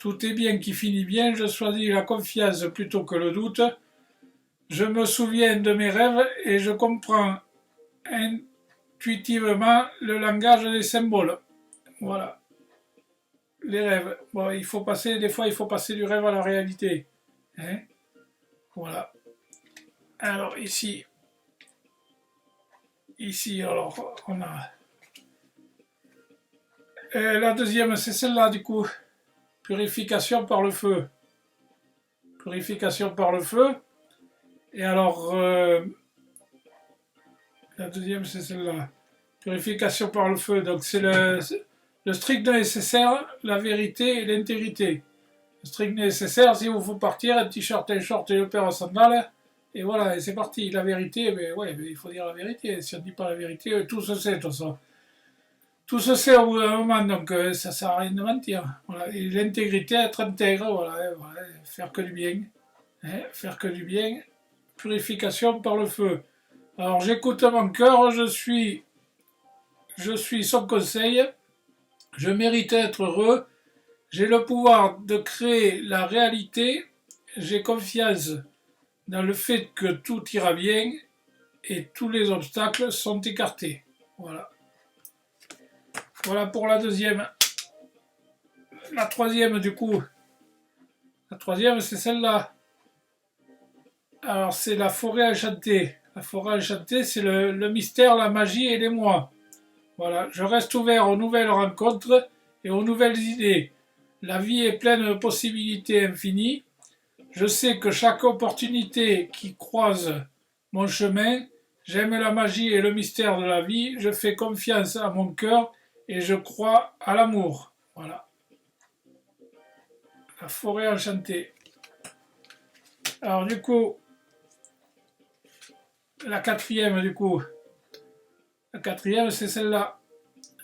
Tout est bien qui finit bien. Je choisis la confiance plutôt que le doute. Je me souviens de mes rêves et je comprends intuitivement le langage des symboles. Voilà, les rêves. Bon, il faut passer, des fois, il faut passer du rêve à la réalité. Hein, voilà. Alors, ici, alors, on a... la deuxième, c'est celle-là, du coup. Purification par le feu. Purification par le feu. Et alors, la deuxième, c'est celle-là. Purification par le feu. Donc, c'est le strict nécessaire, la vérité et l'intégrité. Le strict nécessaire, si vous faut partir, un t-shirt, un short et une paire de sandales, et voilà, et c'est parti. La vérité, mais ouais, mais il faut dire la vérité. Si on ne dit pas la vérité, tout se sait, de toute façon. Tout se sait au bout d'un moment, donc ça sert à rien de mentir. Voilà. Et l'intégrité, être intègre, voilà, voilà, faire que du bien. Hein, faire que du bien. Purification par le feu. Alors j'écoute mon cœur, je suis son conseil, je mérite d'être heureux, j'ai le pouvoir de créer la réalité, j'ai confiance dans le fait que tout ira bien et tous les obstacles sont écartés. Voilà. Voilà pour la deuxième. La troisième, du coup. La troisième, c'est celle-là. Alors, c'est la forêt enchantée. La forêt enchantée, c'est le mystère, la magie et les mois. Voilà. Je reste ouvert aux nouvelles rencontres et aux nouvelles idées. La vie est pleine de possibilités infinies. Je sais que chaque opportunité qui croise mon chemin, j'aime la magie et le mystère de la vie. Je fais confiance à mon cœur et je crois à l'amour. Voilà. La forêt enchantée. Alors du coup, la quatrième du coup. La quatrième c'est celle-là.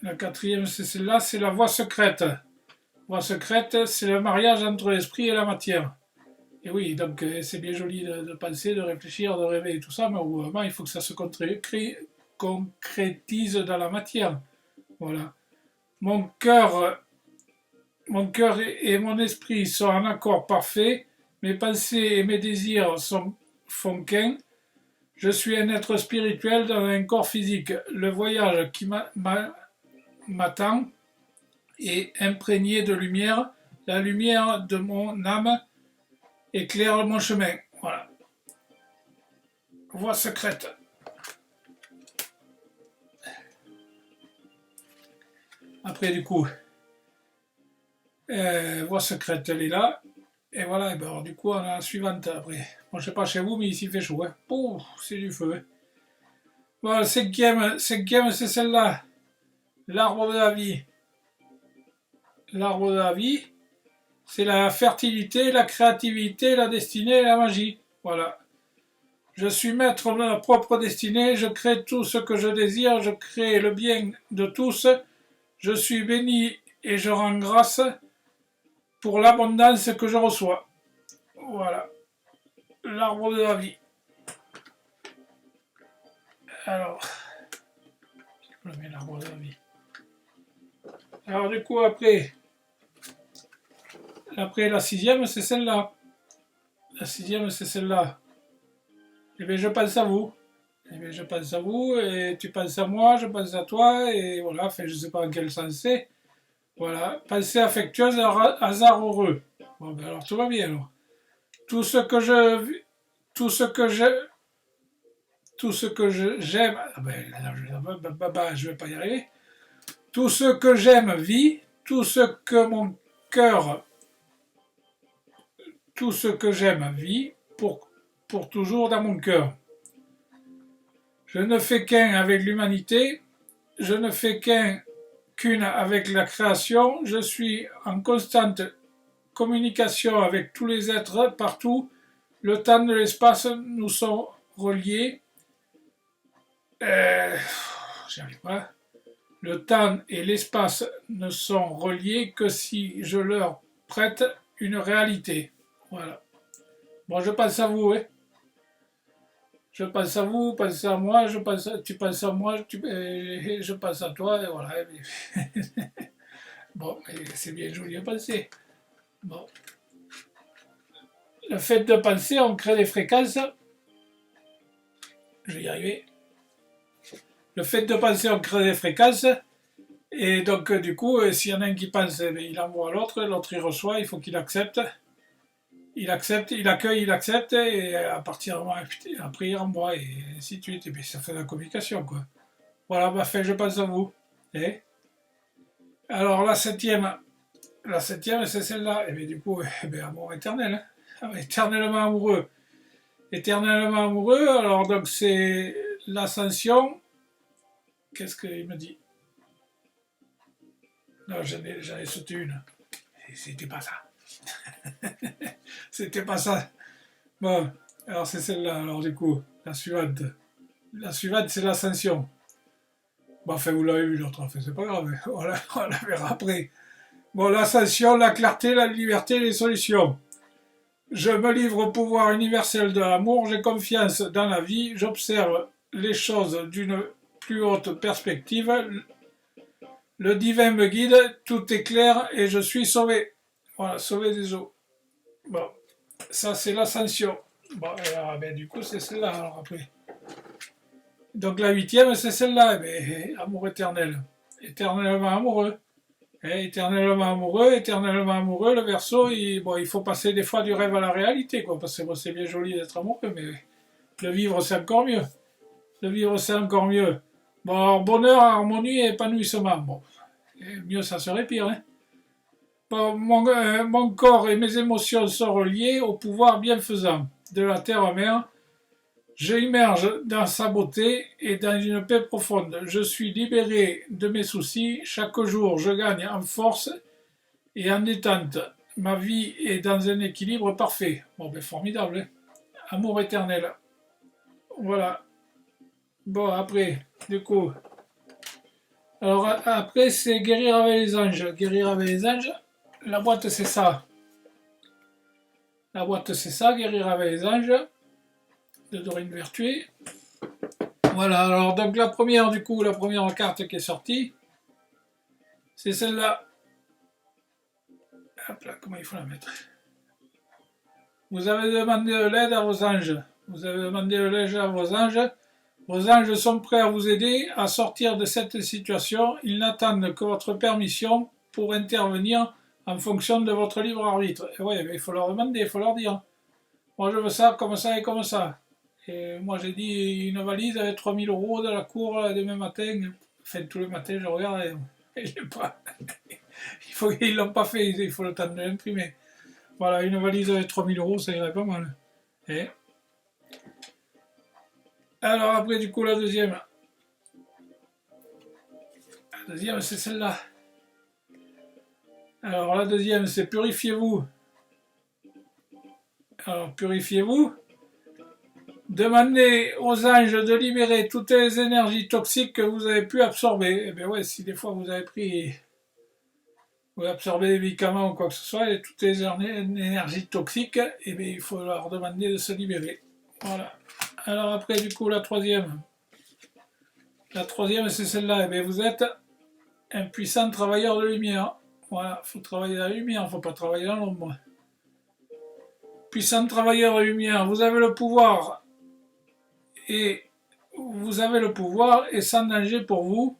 La quatrième c'est celle-là, c'est la voie secrète. La voie secrète, c'est le mariage entre l'esprit et la matière. Et oui, donc c'est bien joli de penser, de réfléchir, de rêver et tout ça, mais au bout d'un moment, il faut que ça se concrétise dans la matière. Voilà. Mon cœur et mon esprit sont en accord parfait, mes pensées et mes désirs font qu'un. Je suis un être spirituel dans un corps physique. Le voyage qui m'attend est imprégné de lumière. La lumière de mon âme éclaire mon chemin. Voilà. Voie secrète. Après, du coup, voie secrète, elle est là. Et voilà, et ben alors, du coup, on a la suivante après. Bon, je sais pas chez vous, mais ici il fait chaud. Hein. Pouf, c'est du feu. Hein. Voilà, cinquième, c'est celle-là. L'arbre de la vie. L'arbre de la vie, c'est la fertilité, la créativité, la destinée et la magie. Voilà. Je suis maître de ma propre destinée, je crée tout ce que je désire, je crée le bien de tous. Je suis béni et je rends grâce pour l'abondance que je reçois. Voilà. L'arbre de la vie. Alors, je mets l'arbre de la vie. Alors du coup, après la sixième, c'est celle-là. La sixième, c'est celle-là. Eh bien, je pense à vous. Eh bien, je pense à vous, et tu penses à moi, je pense à toi, et voilà, enfin, je ne sais pas en quel sens c'est. Voilà, pensée affectueuse, hasard heureux. Bon, ben alors tout va bien, alors. Tout ce que je... Tout ce que je... Tout ce que j'aime... Ah ben, je vais pas y arriver. Tout ce que j'aime vit, tout ce que mon cœur... Tout ce que j'aime vit pour toujours dans mon cœur. Je ne fais qu'un avec l'humanité, je ne fais qu'une avec la création, je suis en constante communication avec tous les êtres partout, le temps et l'espace nous sont reliés. J'y arrive pas. Le temps et l'espace ne sont reliés que si je leur prête une réalité. Voilà. Bon, je pense à vous, hein. Je pense à vous, pensez à moi, tu penses à moi, je pense à toi, et voilà. Bon, c'est bien joli à penser. Bon. Le fait de penser, on crée des fréquences. Je vais y arriver. Le fait de penser, on crée des fréquences. Et donc, du coup, s'il y en a un qui pense, il envoie à l'autre, l'autre il reçoit, il faut qu'il accepte. Il accepte, il accueille, il accepte, et à partir de là, après il renvoie, et ainsi de suite. Et puis ça fait de la communication, quoi. Voilà, bah, fait, je pense à vous. Et alors, la septième, c'est celle-là. Et bien, du coup, amour éternel. Hein. Éternellement amoureux. Éternellement amoureux, alors donc c'est l'ascension. Qu'est-ce qu'il me dit? Non, j'en ai sauté une. C'était pas ça. C'était pas ça. Bon, alors c'est celle-là, alors du coup, la suivante. La suivante, c'est l'ascension. Bon, enfin, vous l'avez vu l'autre, enfin, c'est pas grave, on la verra après. Bon, l'ascension, la clarté, la liberté, les solutions. Je me livre au pouvoir universel de l'amour, j'ai confiance dans la vie, j'observe les choses d'une plus haute perspective. Le divin me guide, tout est clair et je suis sauvé. Voilà, sauvé des eaux. Bon, ça c'est l'ascension. Bon, alors, du coup, c'est celle-là, alors après. Donc la huitième, c'est celle-là, amour éternel. Éternellement amoureux. Éternellement amoureux, le Verseau, il faut passer des fois du rêve à la réalité, quoi, parce que bon, c'est bien joli d'être amoureux, mais le vivre, c'est encore mieux. Le vivre, c'est encore mieux. Bon, bonheur, harmonie et épanouissement. Bon, et mieux, ça serait pire, hein. Bon, mon corps et mes émotions sont reliés au pouvoir bienfaisant de la terre-mère. Je immerge dans sa beauté et dans une paix profonde. Je suis libéré de mes soucis. Chaque jour, je gagne en force et en détente. Ma vie est dans un équilibre parfait. Bon, formidable, hein. Amour éternel. Voilà. Bon, après, du coup. Alors, après, c'est guérir avec les anges. Guérir avec les anges. La boîte, c'est ça. La boîte, c'est ça. Guérir avec les anges. De Dorine Vertué. Voilà, alors donc la première carte qui est sortie, c'est celle-là. Hop là, comment il faut la mettre? Vous avez demandé de l'aide à vos anges. Vous avez demandé de l'aide à vos anges. Vos anges sont prêts à vous aider à sortir de cette situation. Ils n'attendent que votre permission pour intervenir en fonction de votre libre arbitre. Et ouais, mais il faut leur demander, il faut leur dire. Moi je veux ça et comme ça. Et moi j'ai dit une valise avec 3000 € de la cour demain matin. Enfin, tous les matins je regarde et je pas. Ils l'ont pas fait, il faut le temps de l'imprimer. Voilà, une valise avec 3000 €, ça irait pas mal. Et alors après du coup la deuxième. La deuxième c'est celle-là. Alors la deuxième c'est purifiez-vous. Alors purifiez-vous. Demandez aux anges de libérer toutes les énergies toxiques que vous avez pu absorber. Eh bien ouais, si des fois vous avez absorbé des médicaments ou quoi que ce soit, et toutes les énergies toxiques, eh bien il faut leur demander de se libérer. Voilà. Alors après du coup la troisième. La troisième c'est celle-là. Eh bien vous êtes un puissant travailleur de lumière. Voilà, il faut travailler dans la lumière, il ne faut pas travailler dans l'ombre. Puissant travailleur de lumière, vous avez le pouvoir et sans danger pour vous.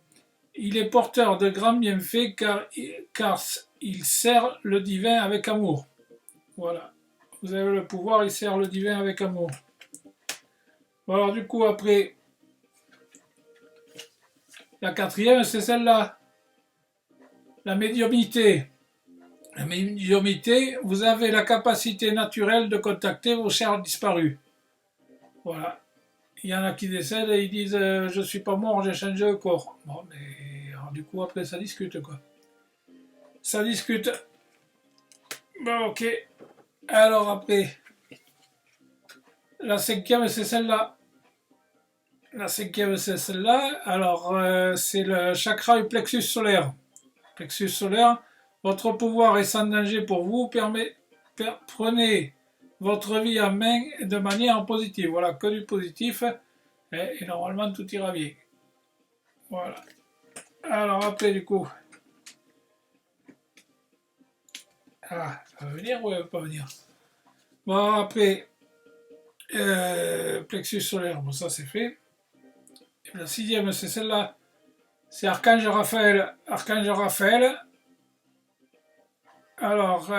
Il est porteur de grands bienfaits car il sert le divin avec amour. Voilà. Vous avez le pouvoir, il sert le divin avec amour. Bon, alors du coup après, la quatrième c'est celle-là. La médiumnité. La médiumnité, vous avez la capacité naturelle de contacter vos chers disparus. Voilà. Il y en a qui décèdent et ils disent je suis pas mort, j'ai changé de corps. Bon, mais alors, du coup après ça discute quoi. Ça discute. Bon, ok. Alors après, la cinquième c'est celle-là. La cinquième c'est celle-là. Alors c'est le chakra du plexus solaire. Plexus solaire. Votre pouvoir est sans danger pour vous. Prenez votre vie en main de manière positive. Voilà, que du positif. Et normalement, tout ira bien. Voilà. Alors après, du coup. Ah, ça va venir ou elle va pas venir? Bon, après, plexus solaire, bon, ça c'est fait. Et la sixième, c'est celle-là. C'est Archange Raphaël. Archange Raphaël. Alors,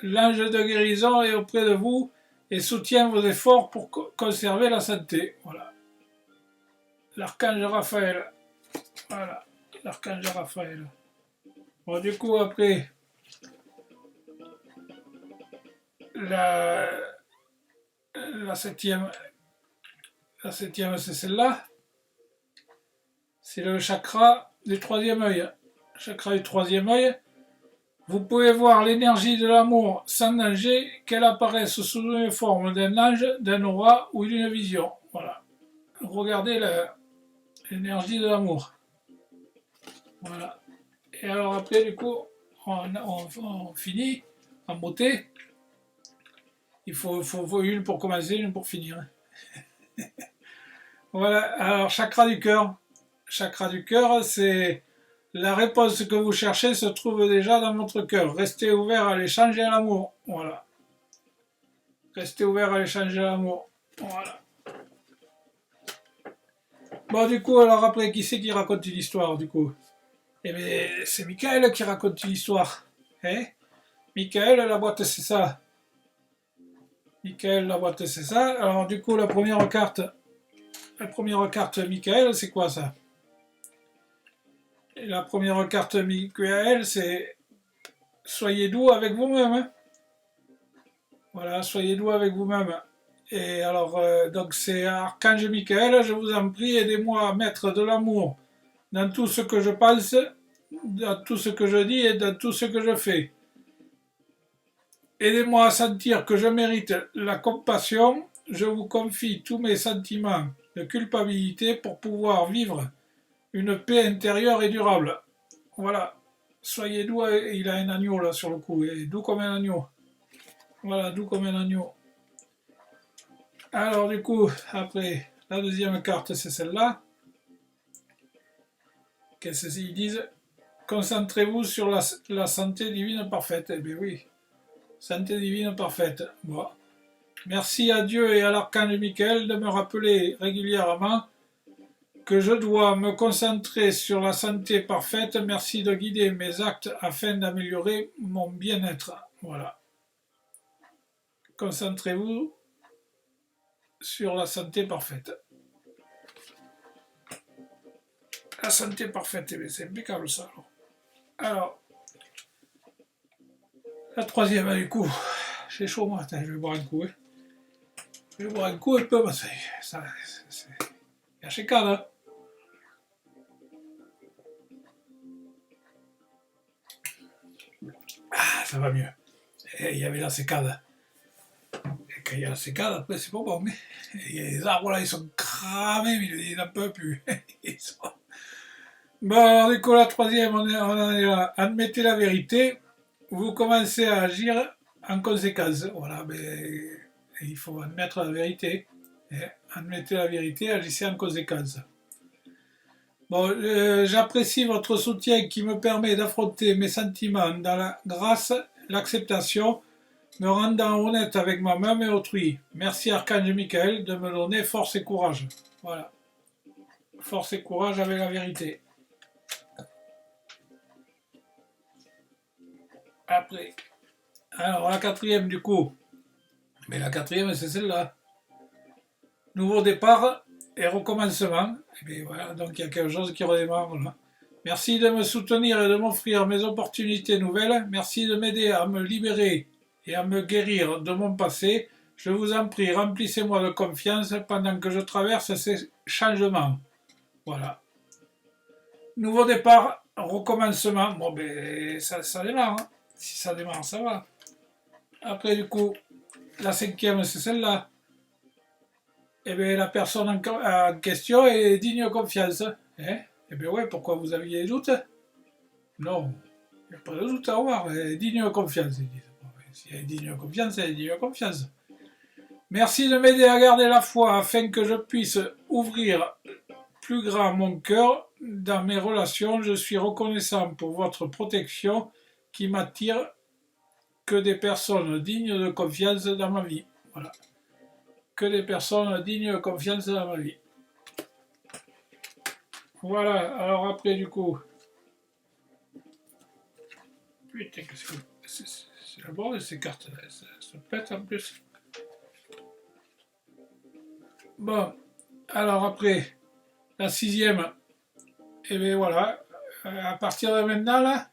l'ange de guérison est auprès de vous et soutient vos efforts pour conserver la santé. Voilà. L'archange Raphaël. Voilà. L'archange Raphaël. Bon, du coup, après, la, la septième, c'est celle-là. C'est le chakra du troisième œil. Chakra du troisième œil. Vous pouvez voir l'énergie de l'amour sans danger, qu'elle apparaisse sous une forme d'un ange, d'un aura ou d'une vision. Voilà. Regardez l'énergie de l'amour. Voilà. Et alors après, du coup, on finit en beauté. Il faut une pour commencer, une pour finir. Voilà. Alors, chakra du cœur. Chakra du cœur, c'est la réponse que vous cherchez se trouve déjà dans votre cœur. Restez ouvert à l'échange et à l'amour. Voilà. Restez ouvert à l'échange et à l'amour. Voilà. Bon, du coup, alors après, qui c'est qui raconte une histoire, du coup? Eh bien, c'est Michael qui raconte une histoire. Hein? Michael, la boîte, c'est ça. Michael, la boîte, c'est ça. Alors, du coup, la première carte, Michael, c'est quoi ça? Et la première carte Michael, c'est soyez doux avec vous-même. Hein. Voilà, soyez doux avec vous-même. Et alors, donc c'est Archange Michael, je vous en prie, aidez-moi à mettre de l'amour dans tout ce que je pense, dans tout ce que je dis et dans tout ce que je fais. Aidez-moi à sentir que je mérite la compassion. Je vous confie tous mes sentiments de culpabilité pour pouvoir vivre une paix intérieure et durable. Voilà. Soyez doux, il a un agneau là sur le cou, et doux comme un agneau. Voilà, doux comme un agneau. Alors du coup, après, la deuxième carte, c'est celle-là. Qu'est-ce qu'ils disent? Concentrez-vous sur la santé divine parfaite. Eh bien oui, santé divine parfaite. Bon. Merci à Dieu et à l'archange Michael de me rappeler régulièrement que je dois me concentrer sur la santé parfaite. Merci de guider mes actes afin d'améliorer mon bien-être. Voilà. Concentrez-vous sur la santé parfaite. La santé parfaite, eh c'est impeccable ça. Alors, la troisième, du coup, j'ai chaud moi, attends, je vais boire un coup. Hein. Je vais boire un coup un peu, parce que ça, c'est... Il y a chez Cannes, hein. Ah, ça va mieux. Et il y avait la sécade. Et quand il y a la sécade, après, c'est pas bon. Mais les arbres là, ils sont cramés, mais il n'en peut plus. Bon, alors, du coup, la troisième, on en est là. Admettez la vérité. Vous commencez à agir en conséquence. Voilà, mais il faut admettre la vérité. Et admettez la vérité, agissez en conséquence. Bon, j'apprécie votre soutien qui me permet d'affronter mes sentiments dans la grâce, l'acceptation, me rendant honnête avec moi-même et autrui. Merci Archange Michael de me donner force et courage. Voilà. Force et courage avec la vérité. Après. Alors la quatrième du coup. Mais la quatrième c'est celle-là. Nouveau départ et recommencement. Et bien voilà, donc il y a quelque chose qui redémarre là. Merci de me soutenir et de m'offrir mes opportunités nouvelles. Merci de m'aider à me libérer et à me guérir de mon passé. Je vous en prie, remplissez-moi de confiance pendant que je traverse ces changements. Voilà. Nouveau départ, recommencement. Bon, ben, ça démarre. Hein. Si ça démarre, ça va. Après, du coup, la cinquième, c'est celle-là. Eh bien, la personne en question est digne de confiance. Hein? Eh bien, ouais, pourquoi vous aviez des doutes? Non, il n'y a pas de doute à avoir. Elle est digne de confiance. Si elle est digne de confiance, elle est digne de confiance. Merci de m'aider à garder la foi afin que je puisse ouvrir plus grand mon cœur dans mes relations. Je suis reconnaissant pour votre protection qui m'attire que des personnes dignes de confiance dans ma vie. Voilà. Que des personnes dignes de confiance dans ma vie. Voilà, alors après du coup... Putain, qu'est-ce que... C'est la bord de ces cartes là, ça pète en plus. Bon, alors après, la sixième, et bien voilà, à partir de maintenant là,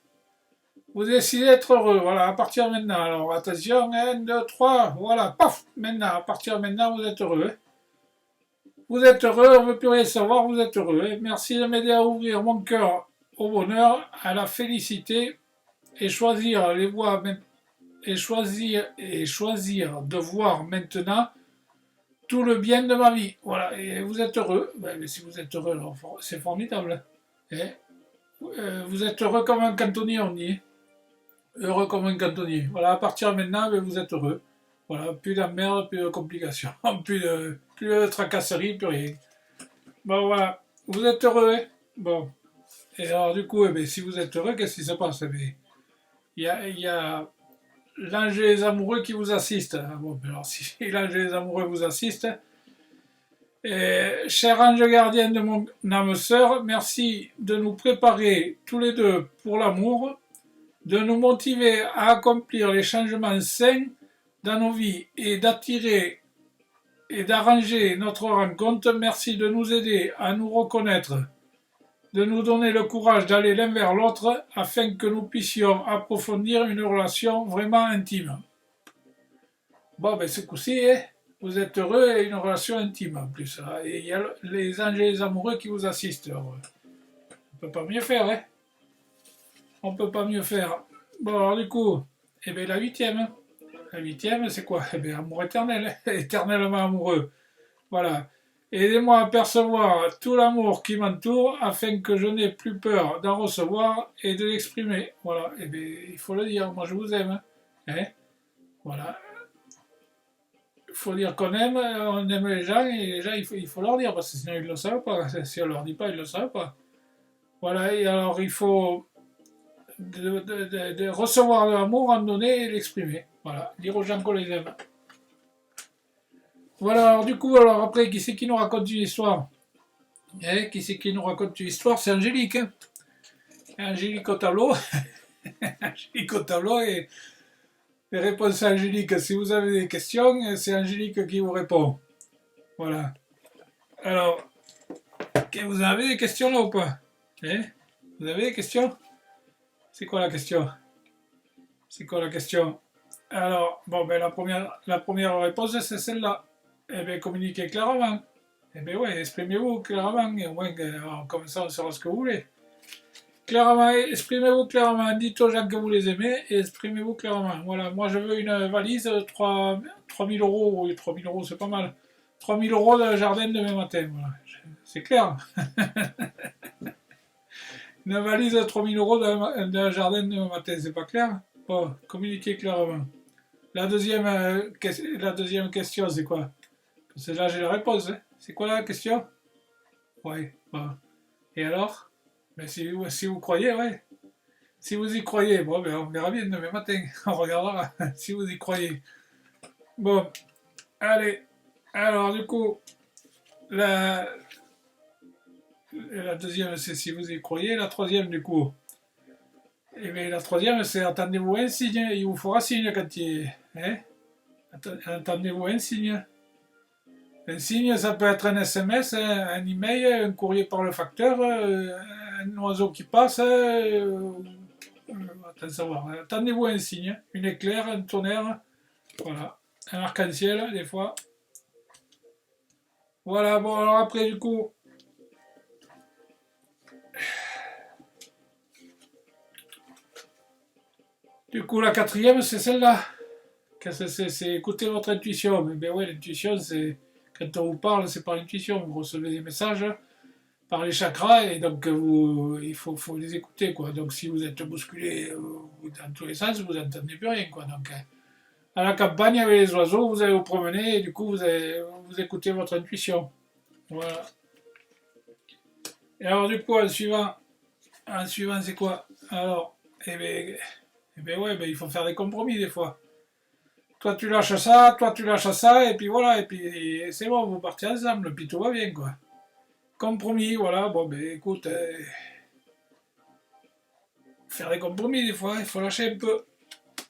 vous décidez d'être heureux, voilà, à partir de maintenant. Alors attention, 1, 2, 3, voilà, paf, maintenant, à partir de maintenant, vous êtes heureux. Hein. Vous êtes heureux, on ne veut plus rien savoir, vous êtes heureux. Hein. Merci de m'aider à ouvrir mon cœur au bonheur, à la félicité, et choisir les voies, et choisir de voir maintenant tout le bien de ma vie. Voilà, et vous êtes heureux. Ben, mais si vous êtes heureux, c'est formidable. Hein. Vous êtes heureux comme un cantonnier, on dit. Heureux comme un cantonnier. Voilà, à partir de maintenant, ben, vous êtes heureux. Voilà, plus d'emmerde, plus de complications, plus de tracasseries, plus rien. Bon, voilà, vous êtes heureux. Hein. Bon, et alors du coup, eh bien, si vous êtes heureux, qu'est-ce qui se passe? Eh bien, il y a l'ange et les amoureux qui vous assistent. Bon, alors si l'ange et les amoureux vous assistent, cher ange gardien de mon âme sœur, merci de nous préparer tous les deux pour l'amour, de nous motiver à accomplir les changements sains dans nos vies et d'attirer et d'arranger notre rencontre. Merci de nous aider à nous reconnaître, de nous donner le courage d'aller l'un vers l'autre afin que nous puissions approfondir une relation vraiment intime. Bon, ben ce coup-ci, hein, vous êtes heureux et une relation intime en plus. Hein, et il y a les anges et les amoureux qui vous assistent. Alors, on peut pas mieux faire, hein. On peut pas mieux faire. Bon, alors du coup, eh bien la huitième. La huitième, c'est quoi? Eh bien, amour éternel, éternellement amoureux. Voilà. Aidez-moi à percevoir tout l'amour qui m'entoure afin que je n'ai plus peur d'en recevoir et de l'exprimer. Voilà. Eh bien, il faut le dire, moi je vous aime. Hein. Voilà. Il faut dire qu'on aime, on aime les gens, et les gens, il faut leur dire, parce que sinon ils ne le savent pas. Si on ne leur dit pas, ils ne le savent pas. Voilà, et alors il faut de recevoir de l'amour, en donner et l'exprimer. Voilà, dire aux gens qu'on les aime. Voilà, alors du coup, alors après, qui c'est qui nous raconte une histoire? Qui c'est qui nous raconte une histoire? C'est Angélique. Hein. Angélique au tableau. Angélique au tableau et les réponses à Angélique. Si vous avez des questions, c'est Angélique qui vous répond. Voilà. Alors, vous avez des questions là ou pas? Vous avez des questions? C'est quoi la question? C'est quoi la question? Alors, bon, ben la première réponse, c'est celle-là. Eh bien, communiquez clairement. Eh bien, ouais, exprimez-vous clairement, et au moins, comme ça, on saura ce que vous voulez. Clairement, exprimez-vous clairement, dites aux gens que vous les aimez, et exprimez-vous clairement. Voilà, moi, je veux une valise, 3 000 euros, oui, 3 000 euros, c'est pas mal. 3 000 euros de jardin demain matin, voilà. C'est clair. Une valise de 3 000 euros d'un jardin demain matin, c'est pas clair? Bon, communiquez clairement. La deuxième question, c'est quoi? C'est là j'ai la réponse. Hein. C'est quoi la question? Ouais, bon. Et alors? Mais si vous croyez, ouais. Si vous y croyez, bon, ben on verra bien demain matin. On regardera si vous y croyez. Bon, allez. Alors, du coup, la deuxième, c'est si vous y croyez. La troisième, du coup. Et bien, la troisième, c'est attendez-vous un signe. Il vous faudra signe quand il est. Hein? Attendez-vous un signe. Un signe, ça peut être un SMS, un email, un courrier par le facteur, un oiseau qui passe. Attendez-vous un signe, une éclair, un tonnerre, voilà, un arc-en-ciel des fois. Voilà, bon alors après du coup, la quatrième c'est celle-là. C'est écouter votre intuition. Mais ben ouais, l'intuition c'est quand on vous parle, c'est par l'intuition. Vous recevez des messages par les chakras et donc il faut les écouter quoi. Donc si vous êtes bousculé dans tous les sens, vous n'entendez plus rien quoi. Donc à la campagne avec les oiseaux, vous allez vous promener et du coup vous écoutez votre intuition. Voilà. Et alors du coup en suivant c'est quoi? Alors, eh bien, Et bien ouais, ben, il faut faire des compromis des fois. Toi tu lâches ça, toi tu lâches ça, et puis voilà, et puis c'est bon, vous partez ensemble, puis tout va bien quoi. Compromis, voilà, bon ben écoute, faire des compromis des fois, il faut lâcher un peu.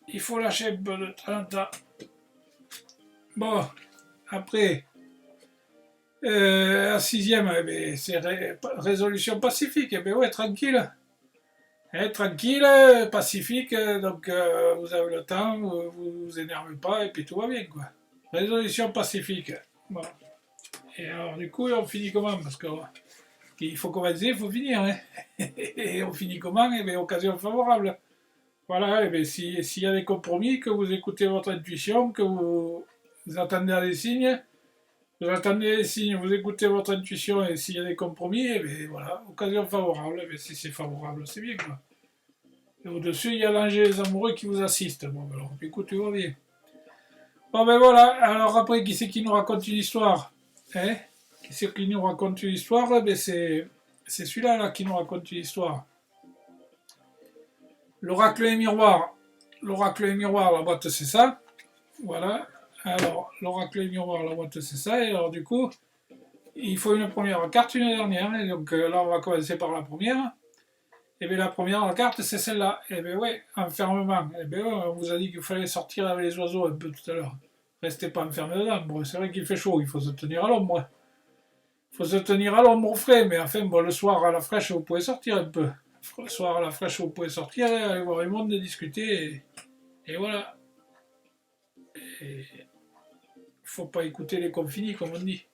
Il faut lâcher un peu de temps en temps. Bon, après, la sixième, eh ben, c'est résolution pacifique, eh ben ouais, tranquille. Tranquille, pacifique, donc vous avez le temps, vous vous énervez pas, et puis tout va bien quoi. Résolution pacifique. Bon. Et alors du coup, on finit comment? Parce qu'il faut commencer, il faut finir. Hein. Et on finit comment? Eh bien, occasion favorable. Voilà, et bien s'il y a des compromis, que vous écoutez votre intuition, que vous attendez à des signes, vous attendez les signes, vous écoutez votre intuition, et s'il y a des compromis, et bien voilà, occasion favorable. Et bien si c'est favorable, c'est bien quoi. Et au-dessus, il y a l'ange des amoureux qui vous assiste. Bon, alors, écoute, tu vois bien. Bon, ben voilà, alors après, qui c'est qui nous raconte une histoire? Hein? Qui c'est qui nous raconte une histoire? Ben c'est celui-là là, qui nous raconte une histoire. L'oracle et miroir. L'oracle et miroir, la boîte, c'est ça. Voilà. Alors, l'oracle et miroir, la boîte, c'est ça. Et alors, du coup, il faut une première carte, une dernière. Et donc, là, on va commencer par la première. Et bien, la première carte, c'est celle-là. Et bien, ouais, enfermement. Et bien, ouais, on vous a dit qu'il fallait sortir avec les oiseaux un peu tout à l'heure. Restez pas enfermé dedans. Bon, c'est vrai qu'il fait chaud, il faut se tenir à l'ombre. Il faut se tenir à l'ombre au frais, mais enfin, bon, le soir à la fraîche, vous pouvez sortir un peu. Le soir à la fraîche, vous pouvez sortir, aller voir le monde, discuter, et voilà. Il faut pas écouter les confinis, comme on dit.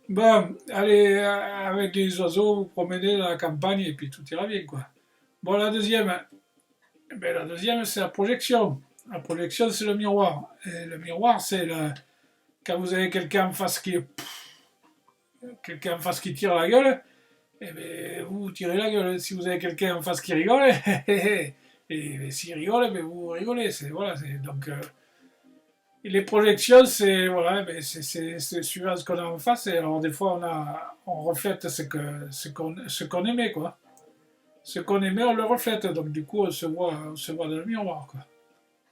Bon, allez, avec les oiseaux, vous promenez dans la campagne, et puis tout ira bien, quoi. Bon, la deuxième, c'est la projection. La projection, c'est le miroir. Et le miroir, c'est quand vous avez quelqu'un en face qui tire la gueule, eh bien, vous tirez la gueule. Si vous avez quelqu'un en face qui rigole, et s'il rigole, eh vous rigolez. Voilà, donc, les projections, c'est voilà, c'est suivant ce qu'on a en face. Et alors, des fois, on reflète ce qu'on aimait, quoi. Ce qu'on aimait, on le reflète. Donc, du coup, on se voit dans le miroir, quoi.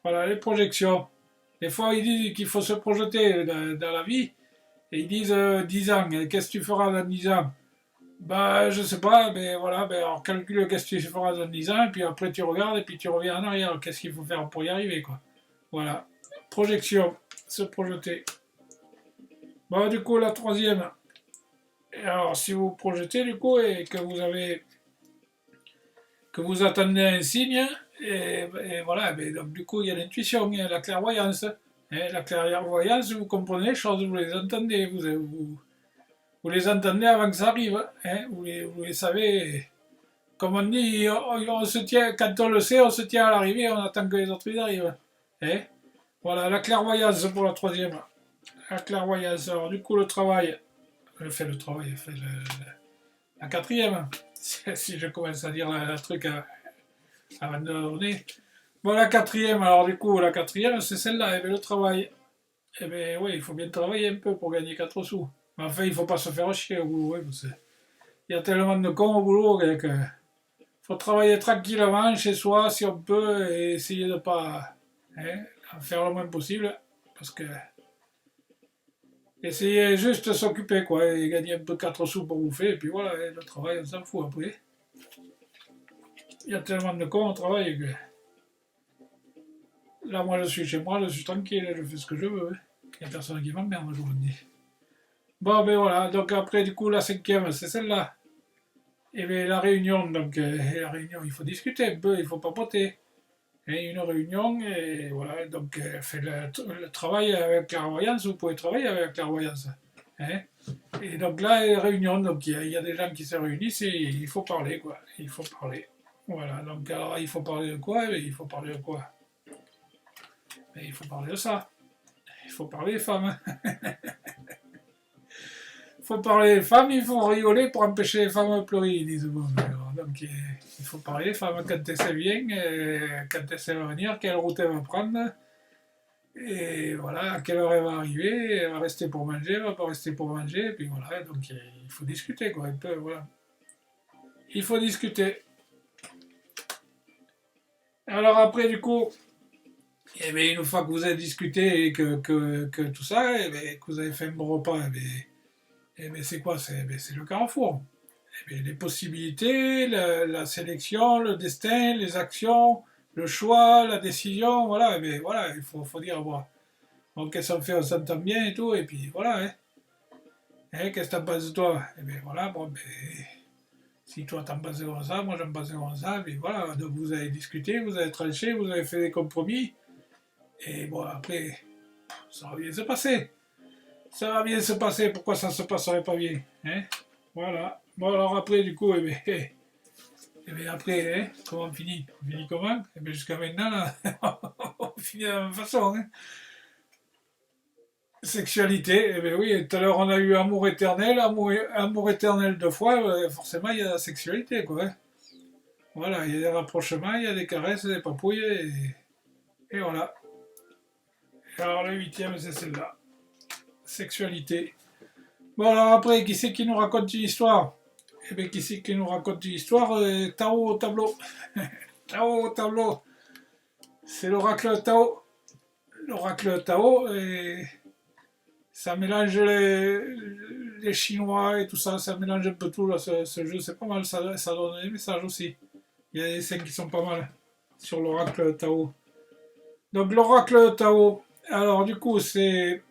Voilà, les projections. Des fois, ils disent qu'il faut se projeter dans la vie. Et ils disent 10 ans. Qu'est-ce que tu feras dans 10 ans? Bah, je sais pas, mais voilà, alors calcule qu'est-ce que tu feras dans 10 ans, et puis après tu regardes, et puis tu reviens en arrière. Qu'est-ce qu'il faut faire pour y arriver, quoi. Voilà. Projection. Se projeter. Bon, du coup, la troisième. Et alors, si vous projetez, du coup, et que vous attendez un signe, et voilà, mais donc du coup, il y a l'intuition, il y a la clairvoyance. La clairvoyance, vous comprenez les choses, vous les entendez, vous les entendez avant que ça arrive. Vous les savez. Comme on dit, on se tient, quand on le sait, on se tient à l'arrivée, on attend que les autres y arrivent. Hein. Voilà, la clairvoyance pour la troisième. La clairvoyance. Alors, du coup, le travail. Je fais le travail, je fais la quatrième. Si je commence à dire la truc avant de donner. Bon, la quatrième, alors du coup, la quatrième, c'est celle-là, le travail. Eh bien, oui, il faut bien travailler un peu pour gagner 4 sous. Mais enfin, il ne faut pas se faire chier au boulot. Il y a tellement de cons au boulot que faut travailler tranquillement chez soi si on peut et essayer de ne pas en faire le moins possible. Parce que essayer juste de s'occuper quoi et gagner un peu 4 sous pour bouffer et puis voilà, le travail on s'en fout après. Il y a tellement de cons au travail que là moi je suis chez moi, je suis tranquille, je fais ce que je veux. Il n'y a personne qui m'emmerde, je vous le dis. Bon ben voilà, donc après du coup la cinquième c'est celle-là. Et bien la réunion, donc la réunion il faut discuter un peu, il faut papoter. Et une réunion, et voilà, donc fait le travail avec la clairvoyance, vous pouvez travailler avec la clairvoyance. Hein. Et donc là, réunion, donc il y a des gens qui se réunissent et il faut parler, quoi. Il faut parler. Voilà, donc alors il faut parler de quoi? Il faut parler de quoi? Il faut parler de ça. Il faut parler des femmes. Il faut parler des femmes, il faut rigoler pour empêcher les femmes de pleurer, ils disent. Bon, alors, donc il faut parler des femmes quand elles viennent, quand elles vont venir, quelle route elles vont prendre. Et voilà, à quelle heure elle va arriver, elle va rester pour manger, elle va pas rester pour manger, et puis voilà, donc il faut discuter quoi, un peu, voilà. Il faut discuter. Alors après, du coup, eh bien, une fois que vous avez discuté et que tout ça, eh bien, que vous avez fait un bon repas, eh bien, c'est quoi? C'est le carrefour. Eh bien, les possibilités, la sélection, le destin, les actions, le choix, la décision, voilà, eh bien, voilà, faut dire, bon, qu'est-ce qu'on fait, on s'entend bien et tout, et puis voilà, hein. Qu'est-ce que t'en penses de toi? Eh bien voilà, bon, ben, si toi t'en penses comme ça, moi j'en pense comme ça, puis voilà, donc vous avez discuté, vous avez tranché, vous avez fait des compromis, et bon, après, ça va bien se passer. Ça va bien se passer, pourquoi ça se passerait pas bien, hein? Voilà. Bon, alors après, du coup, eh bien après, hein, comment on finit? On finit comment? Eh bien jusqu'à maintenant, là, on finit de la même façon, hein. Sexualité, eh bien oui, tout à l'heure on a eu amour éternel deux fois, forcément il y a la sexualité, quoi, hein. Voilà, il y a des rapprochements, il y a des caresses, des papouilles, et voilà. Et alors le huitième, c'est celle-là. Sexualité. Bon, alors après, qui c'est qui nous raconte une histoire? Eh bien, qui c'est qui nous raconte une histoire? Tao au tableau. Tao au tableau. C'est l'oracle Tao. L'oracle Tao, et ça mélange les Chinois et tout ça, ça mélange un peu tout, là, ce jeu, c'est pas mal, ça donne des messages aussi. Il y a des scènes qui sont pas mal sur l'oracle Tao. Donc l'oracle Tao, alors du coup c'est...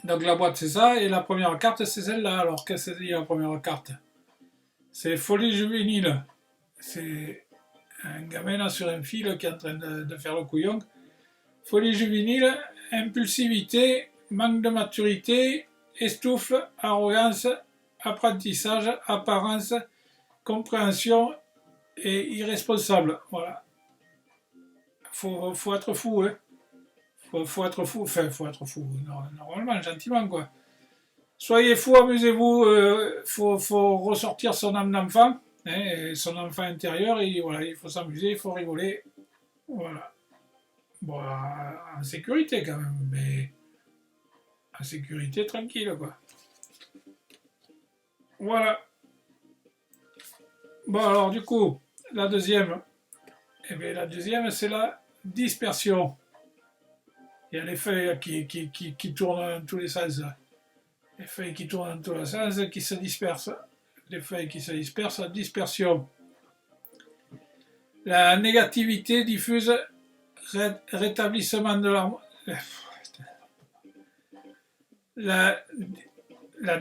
Donc la boîte c'est ça, et la première carte c'est celle-là. Alors qu'est-ce que c'est la première carte? C'est Folie juvénile. C'est un gamin là sur un fil qui est en train de faire le couillon. Folie juvénile, impulsivité, manque de maturité, estouffe, arrogance, apprentissage, apparence, compréhension et irresponsable. Voilà. Faut être fou, hein. Faut être fou, enfin, faut être fou, normalement, gentiment, quoi. Soyez fou, amusez-vous, faut ressortir son âme d'enfant, hein, son enfant intérieur, et voilà, il faut s'amuser, il faut rigoler, voilà. Bon, en sécurité quand même, mais en sécurité tranquille, quoi. Voilà. Bon, alors, du coup, la deuxième, eh bien, la deuxième, c'est la dispersion. Il y a les feuilles qui tournent dans tous les sens. Les feuilles qui tournent dans tous les sens, qui se dispersent. Les feuilles qui se dispersent, dispersion. La négativité diffuse, rétablissement de l'harmonie. La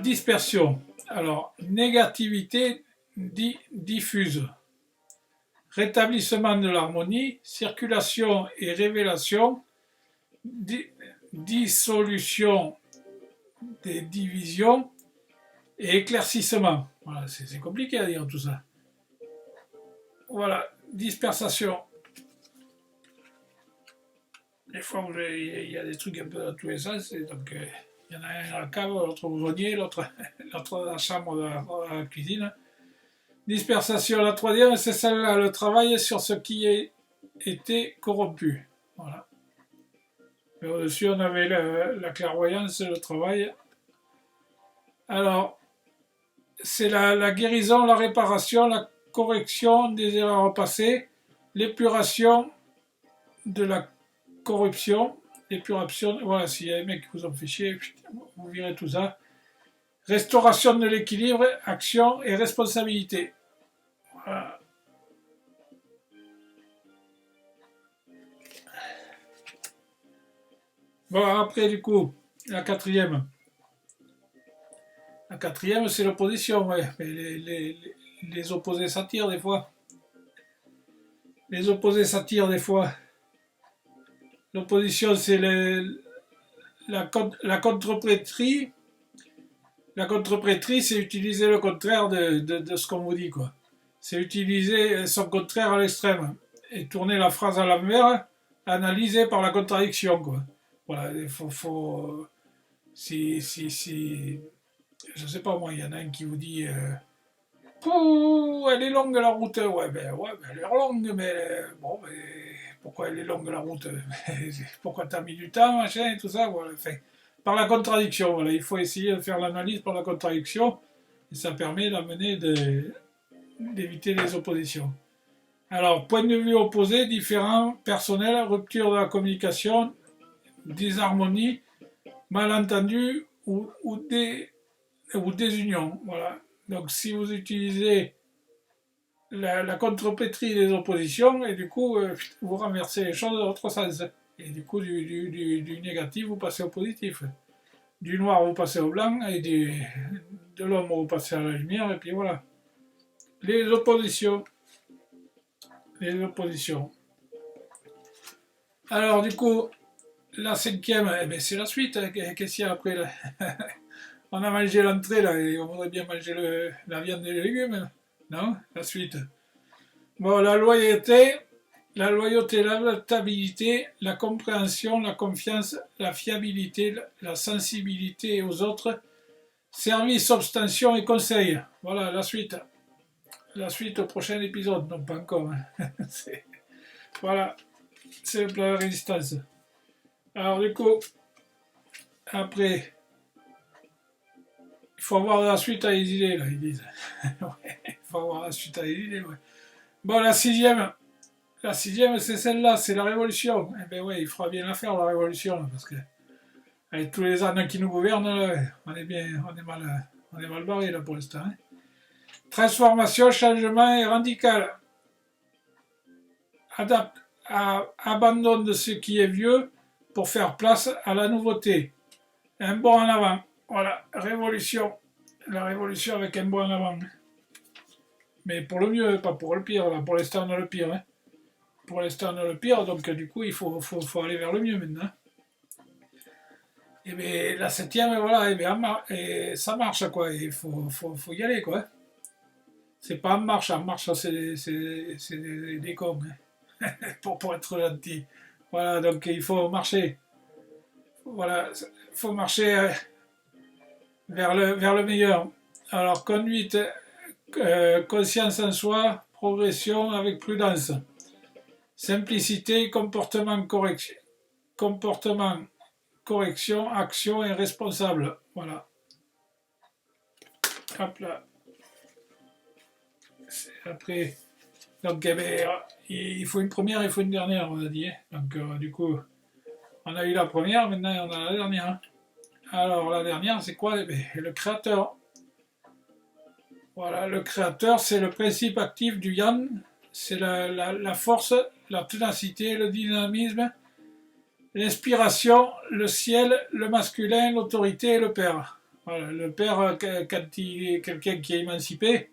dispersion. Alors, négativité diffuse. Rétablissement de l'harmonie, circulation et révélation, dissolution des divisions et éclaircissement. Voilà, c'est compliqué à dire tout ça. Voilà, dispersation. Des fois, il y a des trucs un peu dans tous les sens, donc il y en a un dans la cave, l'autre au grenier, l'autre dans la chambre de la cuisine. Dispersation, la troisième, c'est celle-là, le travail sur ce qui a été corrompu. Voilà. Et au-dessus, on avait la clairvoyance, le travail. Alors, c'est la guérison, la réparation, la correction des erreurs passées, l'épuration de la corruption, l'épuration, voilà, s'il y a des mecs qui vous ont fait chier, vous virez tout ça. Restauration de l'équilibre, action et responsabilité. Voilà. Bon, après, du coup, la quatrième. La quatrième, c'est l'opposition, ouais. Mais les opposés s'attirent des fois. Les opposés s'attirent des fois. L'opposition, c'est la contre-prêtrie. La contre-prêtrie, c'est utiliser le contraire de ce qu'on vous dit, quoi. C'est utiliser son contraire à l'extrême. Et tourner la phrase à l'envers, analyser par la contradiction, quoi. Voilà, il faut si, je sais pas moi, il y en a un qui vous dit pouh, elle est longue la route. Ouais, ben, elle est longue, mais bon, ben, pourquoi elle est longue la route? Pourquoi t'as mis du temps, machin, et tout ça, voilà. Enfin, par la contradiction, voilà. Il faut essayer de faire l'analyse par la contradiction, et ça permet d'éviter les oppositions. Alors, point de vue opposé, différent, personnel, rupture de la communication, disharmonie, malentendu ou désunion. Voilà. Donc, si vous utilisez la contrepétrie des oppositions, et du coup, vous renversez les choses dans l'autre sens. Et du coup, du négatif, vous passez au positif. Du noir, vous passez au blanc, et de l'ombre, vous passez à la lumière, et puis voilà. Les oppositions. Les oppositions. Alors, du coup, la cinquième, eh ben, c'est la suite. Qu'est-ce qu'il y a après là? On a mangé l'entrée, là, et on voudrait bien manger la viande et les légumes. Non? La suite. Bon, la loyauté, l'adaptabilité, la compréhension, la confiance, la fiabilité, la sensibilité aux autres, service, abstention et conseil. Voilà, la suite. La suite au prochain épisode. Non, pas encore. Hein. Voilà, c'est le plan de résistance. Alors, du coup, après, il faut avoir la suite à les idées, là, ils disent. Ouais, il faut avoir la suite à les idées, ouais. Bon, la sixième, c'est celle-là, c'est la révolution. Eh ben ouais, il fera bien la faire, la révolution, parce que avec tous les ânes qui nous gouvernent, là, on est mal barré là pour l'instant. Hein. Transformation, changement et radical. Abandon de ce qui est vieux pour faire place à la nouveauté. Un bond en avant. Voilà, révolution. La révolution avec un bond en avant. Mais pour le mieux, pas pour le pire. Là. Pour l'instant, on a le pire. Hein. Pour l'instant, on a le pire, donc du coup, il faut aller vers le mieux maintenant. Et bien, la septième, voilà, et ça marche, quoi. Il faut y aller, quoi. C'est pas en marche, c'est des cons, hein. pour être gentil. Voilà, donc il faut marcher. Voilà, il faut marcher vers le meilleur. Alors, conduite, conscience en soi, progression avec prudence. Simplicité, comportement, correction, action et responsable. Voilà. Hop là. Après, donc eh ben, il faut une première, il faut une dernière, on a dit. Hein. Donc du coup, on a eu la première, maintenant on a la dernière. Hein. Alors la dernière, c'est quoi? Eh ben, le créateur. Voilà, le créateur, c'est le principe actif du yang, c'est la force, la ténacité, le dynamisme, l'inspiration, le ciel, le masculin, l'autorité et le père. Voilà, le père, quand il est quelqu'un qui est émancipé,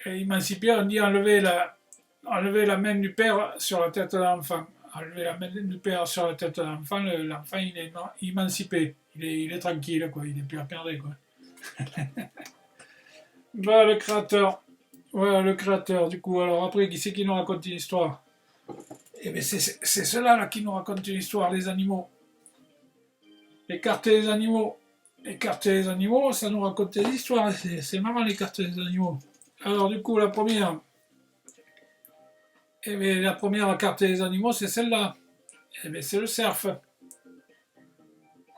on dit enlever la main du père sur la tête de l'enfant. Enlever la main du père sur la tête de l'enfant, l'enfant il est émancipé, il est tranquille, quoi, il n'est plus à perdre. Quoi. Voilà le créateur. Voilà le créateur, du coup. Alors après, qui c'est qui nous raconte une histoire? Eh bien, c'est ceux-là là, qui nous racontent une histoire, les animaux. Écarter les animaux. Écarter les animaux, ça nous raconte des histoires. C'est marrant, l'écarter les animaux. Alors, du coup, la première. Eh bien, la première à écarter les animaux, c'est celle-là. Eh bien, c'est le cerf.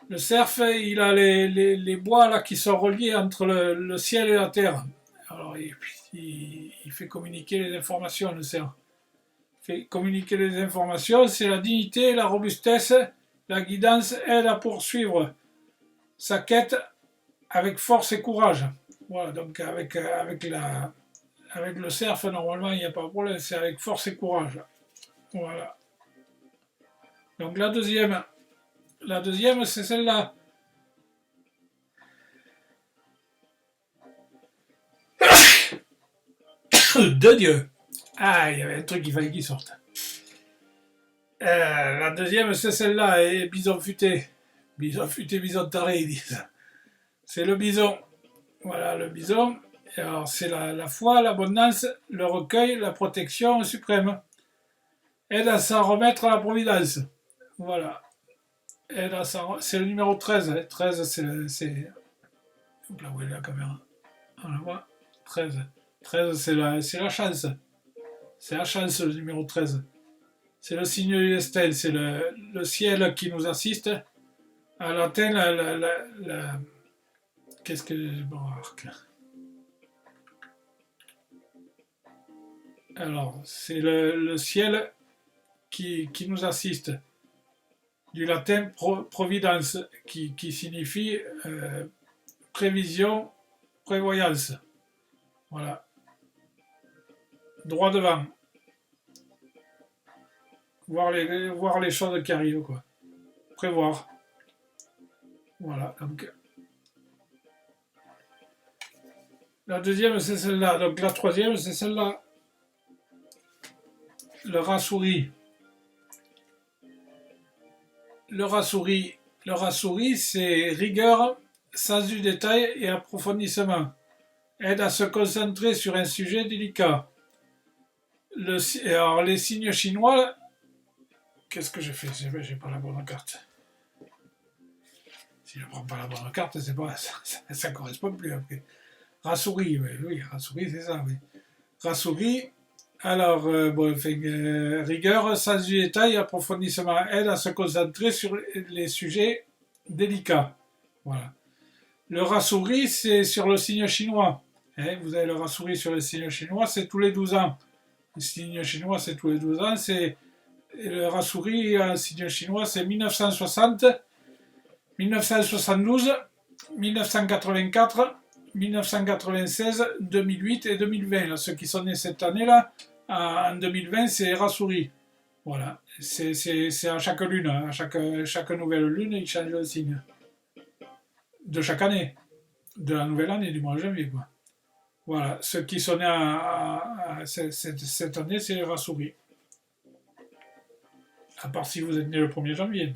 Le cerf, il a les bois là qui sont reliés entre le ciel et la terre. Alors, il fait communiquer les informations, le cerf. Il fait communiquer les informations, c'est la dignité, la robustesse, la guidance aide à poursuivre sa quête avec force et courage. Voilà, donc avec le cerf, normalement, il n'y a pas de problème, c'est avec force et courage. Voilà. Donc la deuxième, c'est celle-là. De Dieu. Ah, il y avait un truc qu'il fallait qu'il sorte. La deuxième, c'est celle-là, et bison futé. Bison futé, bison taré, ils disent. C'est le bison. Voilà, le bison. Et alors, c'est la foi, l'abondance, le recueil, la protection suprême. Aide à s'en remettre à la providence. Voilà. C'est le numéro 13. 13, c'est. Là, où est la caméra? On la voit? 13. 13, c'est la chance. C'est la chance, le numéro 13. C'est le signe du destin, c'est le ciel qui nous assiste. À l'antenne, qu'est-ce que. Bon, Alors, c'est le ciel qui nous assiste. Du latin providence, qui signifie prévision, prévoyance. Voilà. Droit devant. Voir les choses qui arrivent, quoi. Prévoir. Voilà. Donc, la deuxième, c'est celle-là. Donc, la troisième, c'est celle-là. Le rat-souris. Le rat-souris, c'est rigueur, sens du détail et approfondissement. Aide à se concentrer sur un sujet délicat. Alors, les signes chinois, qu'est-ce que j'ai fait? J'ai pas la bonne carte. Si je prends pas la bonne carte, c'est pas, ça correspond plus après. Rat-souris, oui, rat-souris, c'est ça, oui. Rat-souris, alors, rigueur, sens du détail, approfondissement, aide à se concentrer sur les sujets délicats. Voilà. Le rat-souris, c'est sur le signe chinois. Hein, vous avez le rat-souris sur le signe chinois, c'est tous les 12 ans. Le signe chinois, c'est tous les 12 ans. Le rat-souris, un signe chinois, c'est 1960, 1972, 1984, 1996, 2008 et 2020. Là, ceux qui sont nés cette année-là, en 2020, c'est rat-souris. Voilà. C'est à chaque lune. À chaque nouvelle lune, ils changent de signe. De chaque année. De la nouvelle année, du mois de janvier, quoi. Voilà. Ceux qui sont nés cette année, c'est les rat-souris. À part si vous êtes né le 1er janvier.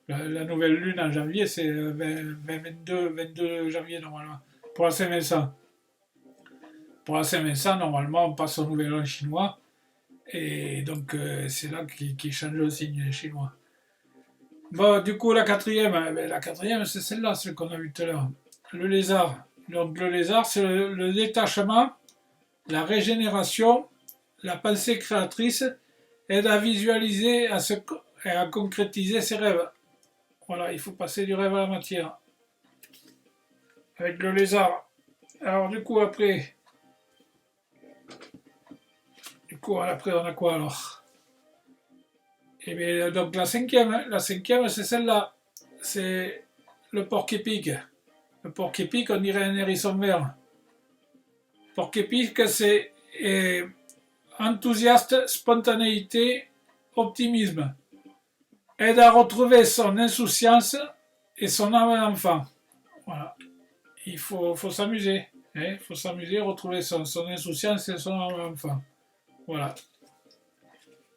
Mais la nouvelle lune en janvier, c'est 22 janvier, normalement. Pour la Saint-Vincent. Pour la Saint-Vincent, normalement, on passe au nouvel an chinois. Et donc, c'est là qu'ils changent le signe chinois. Bon, du coup, la quatrième, c'est celle-là, celle qu'on a vue tout à l'heure. Le lézard. Donc, le lézard, c'est le détachement, la régénération, la pensée créatrice, aide à visualiser et à concrétiser ses rêves. Voilà, il faut passer du rêve à la matière. Avec le lézard. Alors, du coup, après, on a quoi alors? Et bien, donc la cinquième, c'est celle-là. C'est le porc-épic. Le porc-épic, on dirait un hérisson vert. Porc-épic, c'est enthousiaste, spontanéité, optimisme. Aide à retrouver son insouciance et son âme d'enfant. Voilà. Il faut s'amuser. Il faut s'amuser, retrouver son insouciance et son âme d'enfant. Voilà.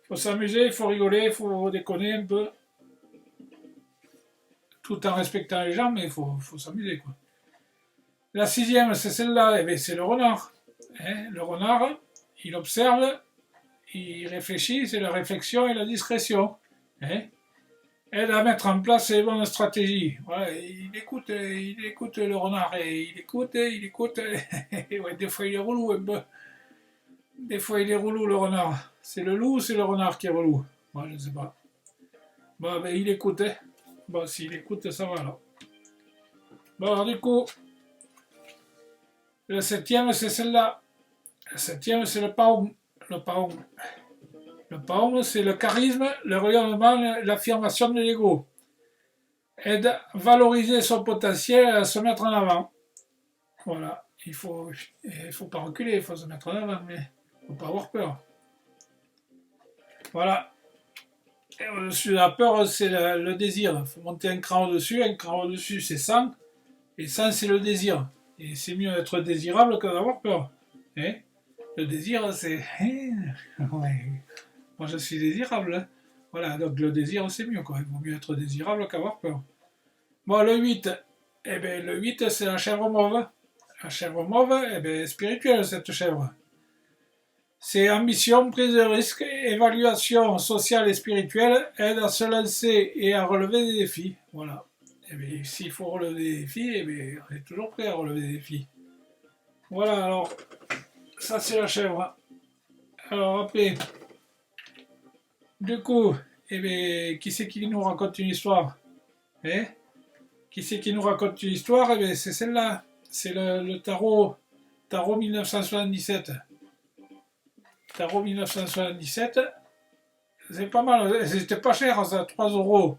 Il faut s'amuser, il faut rigoler, il faut déconner un peu. Tout en respectant les gens, mais il faut s'amuser, quoi. La sixième, c'est celle-là, c'est le renard. Le renard, il observe, il réfléchit, c'est la réflexion et la discrétion. Aide à mettre en place les bonnes stratégies. Voilà, il écoute le renard, et il écoute. Ouais, des fois, il est relou un peu. Des fois, il est relou, le renard. C'est le loup ou c'est le renard qui est relou? Moi, je ne sais pas. Bon, ben, il écoute. Bon, s'il écoute, ça va, alors. Bon, alors, du coup, le septième, c'est celle-là. Le septième, c'est le paon. Le paon. Le paon, c'est le charisme, le rayonnement, l'affirmation de l'ego. Aide à valoriser son potentiel et à se mettre en avant. Voilà. Il faut pas reculer, il faut se mettre en avant, mais il ne faut pas avoir peur. Voilà. Et au-dessus de la peur, c'est le désir. Il faut monter un cran au-dessus. Un cran au-dessus, c'est 100. Et 100, c'est le désir. Et c'est mieux d'être désirable que d'avoir peur. Le désir, c'est... ouais. Moi, je suis désirable. Hein. Voilà, donc le désir, c'est mieux, quoi. Il vaut mieux être désirable qu'avoir peur. Bon, le 8. Eh bien, le 8, c'est la chèvre mauve. La chèvre mauve, eh bien, spirituelle, cette chèvre. C'est ambition, prise de risque, évaluation sociale et spirituelle, aide à se lancer et à relever des défis. Voilà. Eh bien, s'il faut relever des défis, eh bien, on est toujours prêt à relever des défis. Voilà, alors, ça c'est la chèvre. Alors après, du coup, eh bien, qui c'est qui nous raconte une histoire? Qui c'est qui nous raconte une histoire? Eh bien, c'est celle-là. C'est le tarot 1977. Tarot 1977. C'est pas mal, c'était pas cher ça, 3 euros.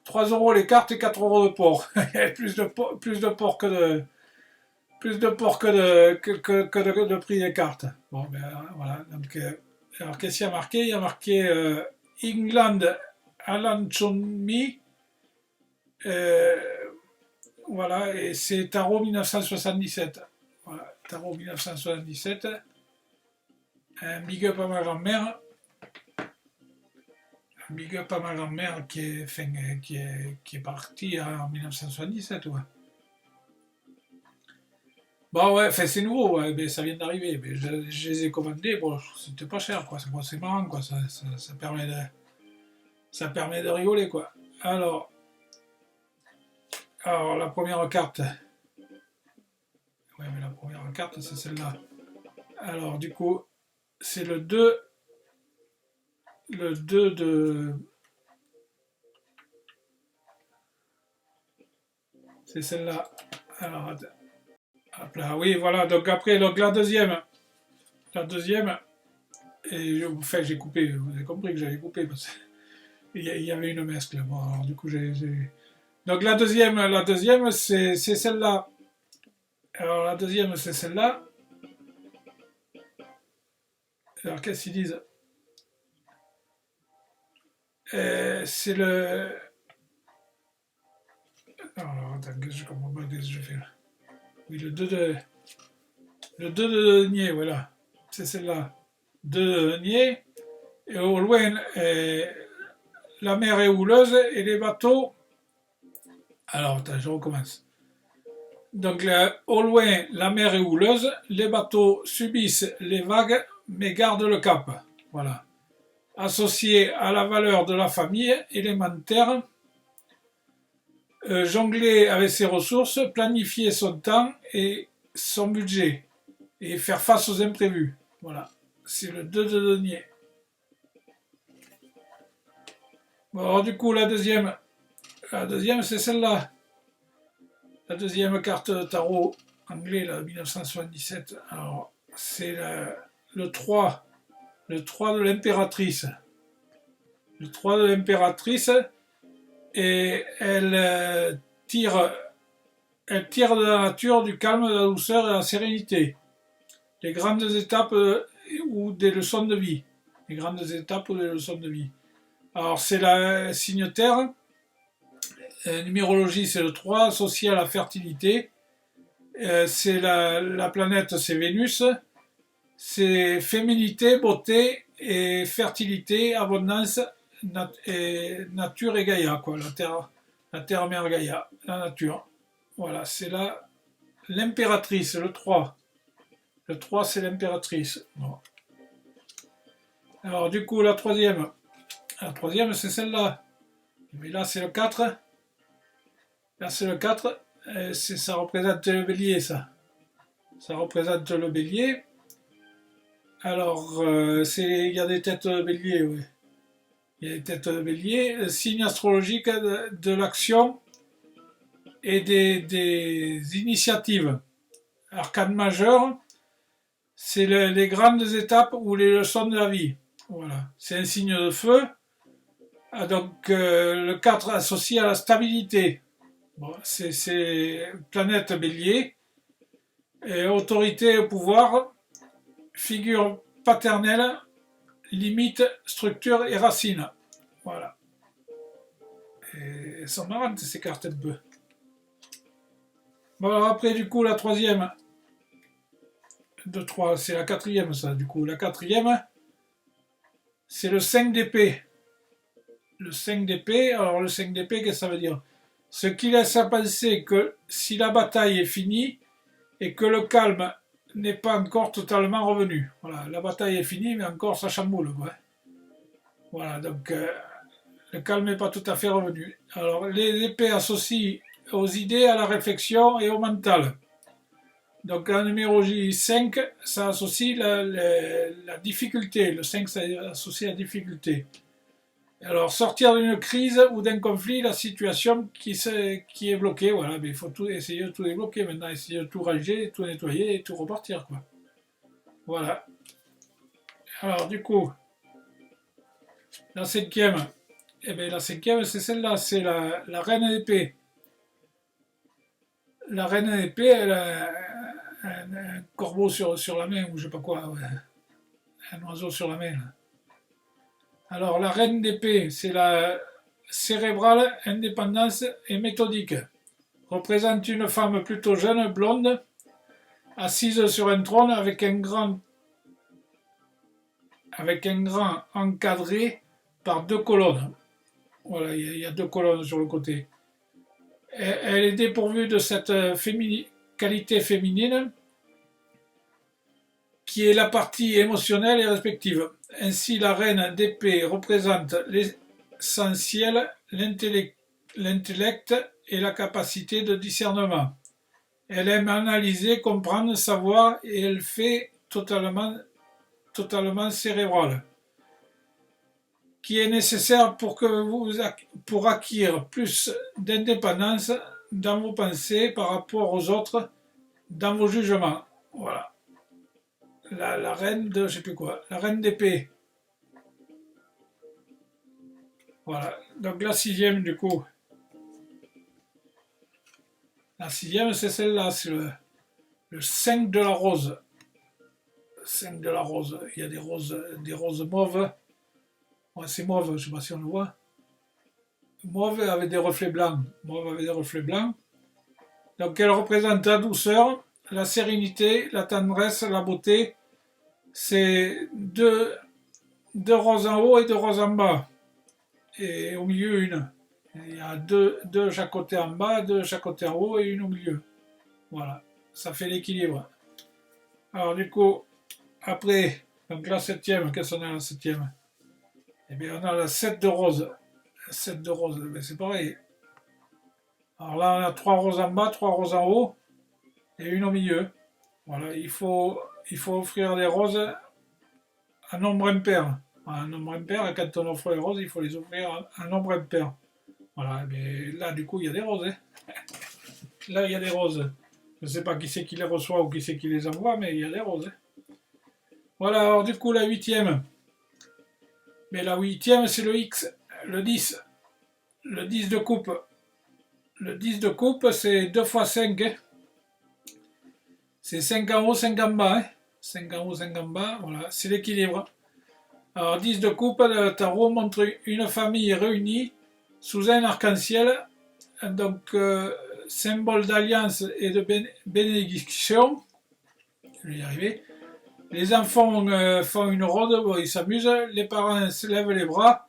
3 euros les cartes et 4 euros de port. Il y avait plus de port que de. Plus de port que de prix des cartes. Bon, ben voilà. Donc, alors, qu'est-ce qu'il y a marqué? Il y a marqué England Alan Chunmi. Voilà, et c'est Tarot 1977. Voilà, Tarot 1977. Un big up à ma grand-mère. Un big up à ma grand-mère qui est partie en 1977. Ouais. Bon, ouais, enfin, c'est nouveau, ouais, mais ça vient d'arriver. Mais je les ai commandés, bon, c'était pas cher, quoi. C'est marrant, quoi. Ça permet de rigoler, quoi. Alors, la première carte. Ouais, mais la première carte, c'est celle-là. Alors, du coup, c'est le 2. Le 2 de. C'est celle-là. Alors, hop là, oui, voilà. Donc, après, donc, la deuxième. La deuxième. Et enfin, j'ai coupé. Vous avez compris que j'avais coupé parce qu'il y avait une mescle. Bon, alors, du coup, Donc, la deuxième, c'est celle-là. Alors, la deuxième, c'est celle-là. Alors, qu'est-ce qu'ils disent? C'est le. Alors, attends, je comprends pas ce que je fais là. Oui, le 2 de. Le 2 de denier, voilà. C'est celle-là. 2 de denier. Et au loin, la mer est houleuse et les bateaux. Alors, attends, je recommence. Donc, au loin, la mer est houleuse, les bateaux subissent les vagues, mais gardent le cap. Voilà. Associé à la valeur de la famille élémentaire, jongler avec ses ressources, planifier son temps et son budget, et faire face aux imprévus. Voilà. C'est le 2 de denier. Bon, alors, du coup, la deuxième c'est celle-là. La deuxième carte de tarot anglais, là, 1977. Alors, c'est le 3. Le 3 de l'impératrice. Le 3 de l'impératrice. Et elle tire de la nature du calme, de la douceur et de la sérénité. Les grandes étapes ou des leçons de vie. Les grandes étapes ou des leçons de vie. Alors, c'est la signe terre. Numérologie, c'est le 3, associé à la fertilité. C'est la planète, c'est Vénus. C'est féminité, beauté et fertilité, abondance, et nature et Gaïa, quoi. La terre mère Gaïa, la nature. Voilà, c'est l'impératrice, le 3. Le 3, c'est l'impératrice. Bon. Alors, du coup, la troisième, c'est celle-là. Mais là, c'est le 4. Là, c'est le 4. Ça représente le bélier, ça. Ça représente le bélier. Alors, il y a des têtes de bélier, oui. Il y a des têtes de bélier. Signe astrologique de l'action et des initiatives. Arcane majeur, c'est les grandes étapes ou les leçons de la vie. Voilà. C'est un signe de feu. Ah, donc, le 4 associé à la stabilité. Bon, c'est planète bélier, et autorité et pouvoir, figure paternelle, limite, structure et racine. Voilà. Et elles sont marrantes ces cartes un peu. Bon, alors après, du coup, la troisième, 2, 3, c'est la quatrième, ça, du coup. La quatrième, c'est le 5 d'épée. Le 5 d'épée, alors le 5 d'épée, qu'est-ce que ça veut dire? Ce qui laisse à penser que si la bataille est finie et que le calme n'est pas encore totalement revenu. Voilà, la bataille est finie, mais encore ça chamboule, quoi. Voilà, donc le calme n'est pas tout à fait revenu. Alors, les épées associent aux idées, à la réflexion et au mental. Donc, en numérologie 5, ça associe la difficulté. Le 5, ça associe la difficulté. Alors, sortir d'une crise ou d'un conflit, la situation qui est bloquée, voilà, mais il faut essayer de tout débloquer maintenant, essayer de tout ranger, tout nettoyer et tout repartir, quoi. Voilà. Alors du coup, la cinquième, eh bien la cinquième c'est celle-là, c'est la reine d'épée. La reine d'épée, elle a un corbeau sur la main, ou je sais pas quoi, ouais. Un oiseau sur la main. Là. Alors la reine d'épée, c'est la cérébrale, indépendance et méthodique. Représente une femme plutôt jeune, blonde, assise sur un trône avec un grand encadré par deux colonnes. Voilà, il y a deux colonnes sur le côté. Elle est dépourvue de cette qualité féminine qui est la partie émotionnelle et respective. Ainsi, la reine d'épée représente l'essentiel, l'intellect et la capacité de discernement. Elle aime analyser, comprendre, savoir et elle fait totalement cérébrale, qui est nécessaire pour acquérir plus d'indépendance dans vos pensées par rapport aux autres, dans vos jugements. Voilà. La reine de, je sais plus quoi, la reine d'épée. Voilà. Donc la sixième, du coup. La sixième, c'est celle-là, c'est le 5 de la rose. 5 de la rose. Il y a des roses mauves. Ouais, c'est mauve, je ne sais pas si on le voit. Mauve avec des reflets blancs. Mauve avec des reflets blancs. Donc elle représente la douceur, la sérénité, la tendresse, la beauté. C'est deux roses en haut et deux roses en bas. Et au milieu, une. Il y a deux de chaque côté en bas, deux de chaque côté en haut et une au milieu. Voilà, ça fait l'équilibre. Alors du coup, après, donc la septième, qu'est-ce qu'on a la septième? Eh bien, on a la 7 de rose. La 7 de rose, ben, c'est pareil. Alors là, on a trois roses en bas, trois roses en haut et une au milieu. Voilà, il faut offrir des roses à nombre impair. Un nombre impair, quand on offre les roses, il faut les offrir à nombre impair. Voilà, mais là, du coup, il y a des roses. Hein. Là, il y a des roses. Je ne sais pas qui c'est qui les reçoit ou qui c'est qui les envoie, mais il y a des roses. Hein. Voilà, alors du coup, la huitième. Mais la huitième, c'est le X, le 10. Le 10 de coupe. Le 10 de coupe, c'est 2 fois 5. Hein. C'est 5 en haut, 5 en bas. Hein. 5 en haut, 5 en bas. Voilà, c'est l'équilibre. Alors, 10 de coupe, le tarot montre une famille réunie sous un arc-en-ciel. Donc, symbole d'alliance et de bénédiction. Je vais y arriver. Les enfants font une rôde, bon, ils s'amusent. Les parents se lèvent les bras.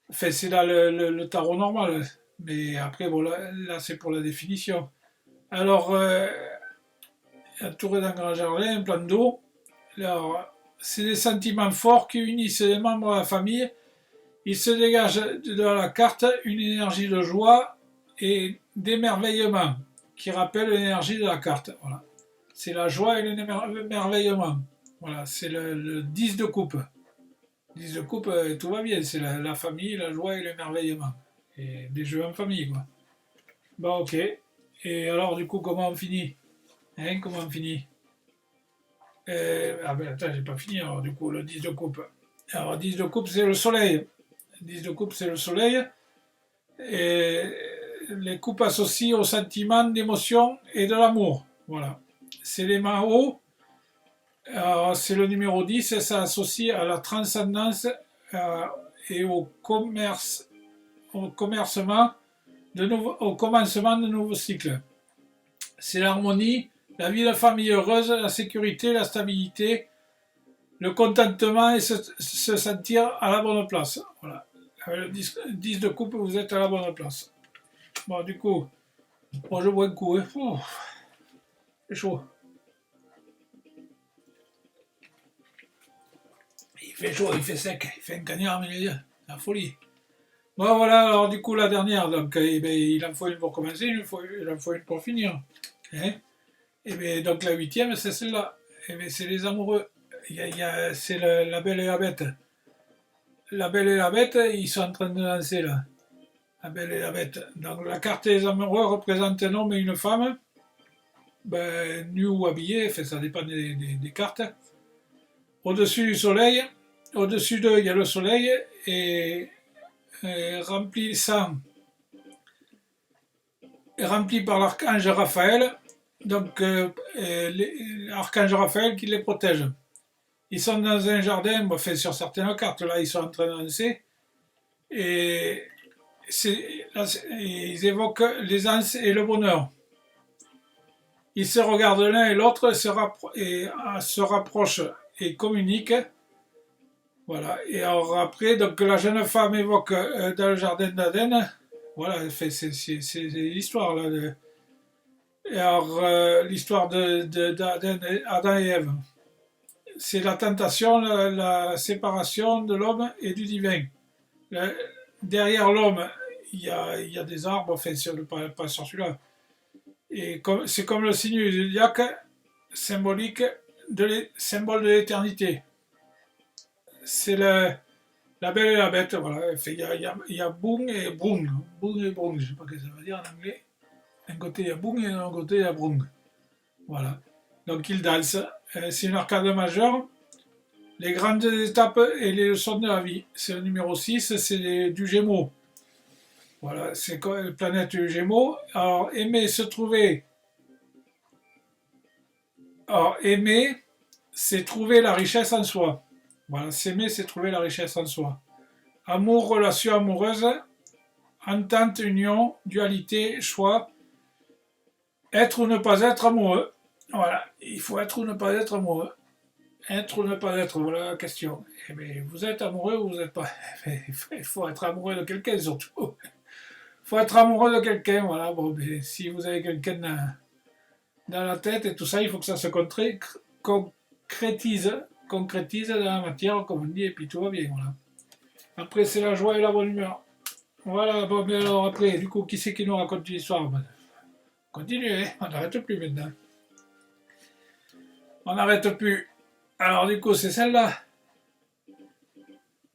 Enfin, c'est là le tarot normal. Mais après, bon, là c'est pour la définition. Alors, entouré d'un grand jardin, un plan d'eau. Alors, c'est des sentiments forts qui unissent les membres de la famille. Il se dégage de la carte une énergie de joie et d'émerveillement qui rappelle l'énergie de la carte. Voilà. C'est la joie et l'émerveillement. Voilà, c'est le 10 de coupe. 10 de coupe, tout va bien. C'est la famille, la joie et l'émerveillement. Et des jeux en famille, quoi. Bon, ok. Et alors, du coup, comment on finit? Hein, comment on finit? Ah ben, attends, j'ai pas fini. Alors, du coup, le 10 de coupe. Alors, 10 de coupe, c'est le soleil. 10 de coupe, c'est le soleil. Et les coupes associées au sentiment d'émotion et de l'amour. Voilà. C'est les mains hauts. C'est le numéro 10 et ça associe à la transcendance et au commencement de nouveaux cycles. C'est l'harmonie, la vie de famille heureuse, la sécurité, la stabilité, le contentement et se sentir à la bonne place. Voilà. Avec le 10 de coupe, vous êtes à la bonne place. Bon, du coup, moi je bois un coup. Hein. Oh, c'est chaud. Il fait chaud, il fait sec, il fait un cagnard, mais c'est la folie. Bon, voilà, alors du coup, la dernière, donc, il en faut une pour commencer, il en faut une pour finir. Hein donc, la huitième, c'est celle-là. C'est les amoureux. C'est la belle et la bête. La belle et la bête, ils sont en train de danser, là. La belle et la bête. Donc, la carte des amoureux représente un homme et une femme, nus ou habillés, ça dépend des cartes. au-dessus du soleil, au-dessus d'eux il y a le soleil, et rempli par l'archange Raphaël, donc l'archange Raphaël qui les protège. Ils sont dans un jardin, bon, fait sur certaines cartes, là ils sont en train d'avancer, et ils évoquent l'aisance et le bonheur. Ils se regardent l'un et l'autre, se rapprochent et communiquent. Voilà. Et alors après, donc la jeune femme évoque dans le jardin d'Aden. Voilà, c'est l'histoire là. Et alors l'histoire d'Adam et Ève. C'est la tentation, la séparation de l'homme et du divin. Derrière l'homme, il y a des arbres, enfin pas sur celui-là. Et c'est comme le signe du zodiaque, symbole de l'éternité. C'est la belle et la bête, voilà. Il y a Boom et Brung. Boom et Brung, je ne sais pas ce que ça veut dire en anglais. D'un côté il y a Boom et d'un côté il y a Brung. Voilà. Donc ils dansent. C'est une arcade majeure. Les grandes étapes et les leçons de la vie. C'est le numéro 6, c'est du Gémeaux. Voilà, c'est la planète du Gémeaux. Alors, aimer, c'est trouver la richesse en soi. Voilà, s'aimer, c'est trouver la richesse en soi. Amour, relation amoureuse, entente, union, dualité, choix. Être ou ne pas être amoureux. Voilà, il faut être ou ne pas être amoureux. Être ou ne pas être, voilà la question. Eh bien, vous êtes amoureux ou vous n'êtes pas. Il faut être amoureux de quelqu'un surtout. Il faut être amoureux de quelqu'un, voilà. Bon, mais si vous avez quelqu'un dans la tête et tout ça, il faut que ça se concrétise dans la matière, comme on dit, et puis tout va bien, voilà. Après, c'est la joie et la bonne humeur. Voilà, bon, mais alors après, du coup, qui c'est qui nous raconte l'histoire? Continuez, on n'arrête plus maintenant. On n'arrête plus. Alors, du coup, c'est celle-là.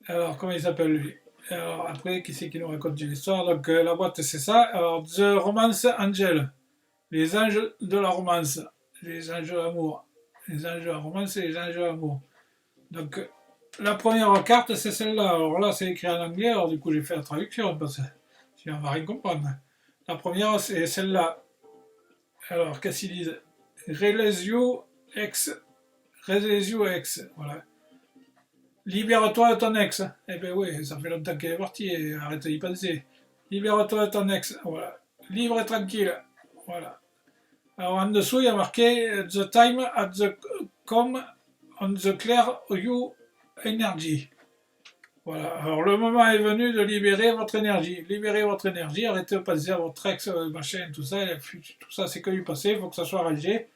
Alors, comment il s'appelle lui? Alors, après, qui c'est qui nous raconte l'histoire? Donc, la boîte, c'est ça. Alors, The Romance Angel. Les anges de la romance. Les anges de l'amour. Les anges de la romance et les anges de l'amour. Donc, la première carte, c'est celle-là. Alors là, c'est écrit en anglais. Alors, du coup, j'ai fait la traduction parce que sinon, on va rien comprendre. La première, c'est celle-là. Alors, qu'est-ce qu'ils disent? Release you ex. Voilà. Libère-toi de ton ex. Eh ben oui, ça fait longtemps qu'elle est partie, et arrête d'y penser. Libère-toi de ton ex. Voilà. Libre et tranquille. Voilà. Alors en dessous, il y a marqué The time at the come on the clear you energy. Voilà. Alors le moment est venu de libérer votre énergie. Libérez votre énergie, arrêtez de penser à votre ex, machin, tout ça c'est que du passé, il faut que ça soit rangé.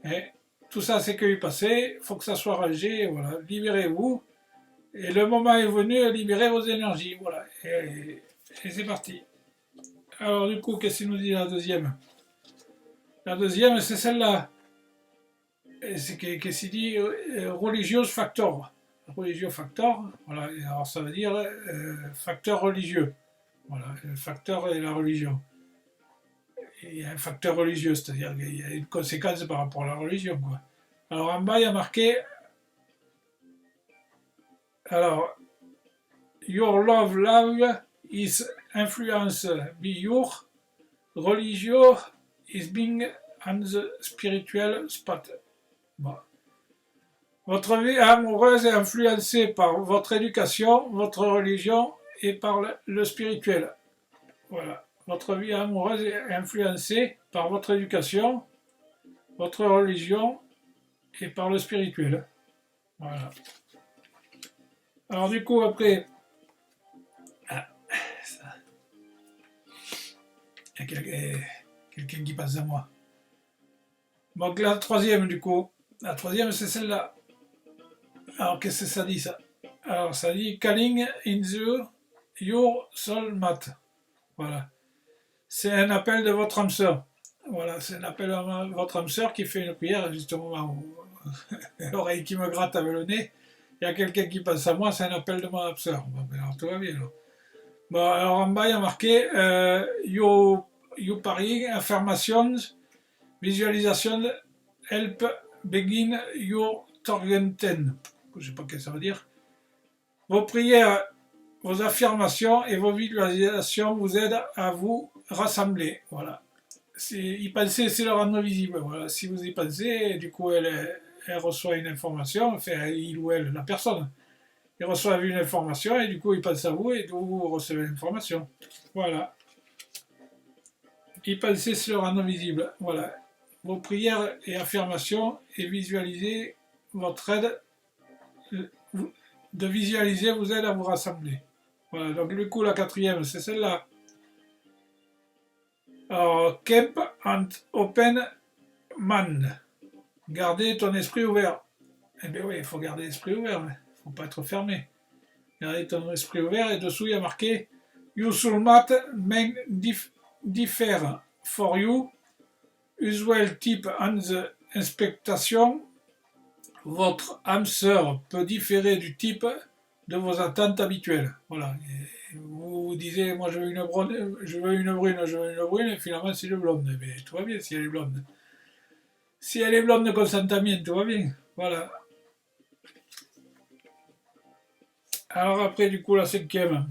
Et tout ça c'est que du passé, il faut que ça soit rangé, voilà. Libérez-vous. Et le moment est venu de libérer vos énergies, voilà. Et c'est parti. Alors du coup, qu'est-ce qu'il nous dit la deuxième? La deuxième, c'est celle-là. C'est qu'est-ce qu'il dit? Religious factor. Religieux factor, voilà. Alors ça veut dire facteur religieux. Voilà, le facteur et la religion. Et il y a un facteur religieux, c'est-à-dire qu'il y a une conséquence par rapport à la religion, quoi. Alors en bas, il y a marqué. Alors, your love is influence by your religion is being on the spiritual spot. Bon. Votre vie amoureuse est influencée par votre éducation, votre religion et par le spirituel. Voilà. Votre vie amoureuse est influencée par votre éducation, votre religion et par le spirituel. Voilà. Alors du coup, après... Ah, ça. Il y a quelqu'un qui passe à moi. Donc la troisième, du coup. La troisième, c'est celle-là. Alors, qu'est-ce que ça dit, ça? Alors, ça dit « Calling in your soulmate ». Voilà. C'est un appel de votre âme sœur. Voilà, c'est un appel de votre âme sœur qui fait une prière, justement, où l'oreille qui me gratte avec le nez. Il y a quelqu'un qui passe à moi, c'est un appel de mon âme sœur. Bon, ben alors, tout va bien, alors. Bon, alors, en bas, il y a marqué you parrying affirmations, visualization, help begin your targeting. coup, je sais pas ce que ça veut dire. Vos prières, vos affirmations et vos visualisations vous aident à vous rassembler. Voilà. Y penser, c'est le rendre visible. Voilà. Si vous y pensez, du coup, elle reçoit une information, enfin, il ou elle, la personne. Il reçoit une information et du coup, il pense à vous et vous recevez l'information. Voilà. Y penser, c'est le rendre visible. Voilà. Vos prières et affirmations et visualiser votre aide de visualiser vous aide à vous rassembler. Voilà, donc du coup la quatrième c'est celle-là. Alors, keep and open mind. Garder ton esprit ouvert. Eh bien oui, il faut garder l'esprit ouvert, il ne faut pas être fermé. Garder ton esprit ouvert et dessous il y a marqué You should not make differ for you. Usual tip on the expectation. Votre âme sœur peut différer du type de vos attentes habituelles. Voilà. Et vous disiez, moi je veux une brune, je veux une brune, et finalement c'est une blonde. Mais tout va bien si elle est blonde. Si elle est blonde comme Santa Mienne, tout va bien. Voilà. Alors après, du coup, la cinquième.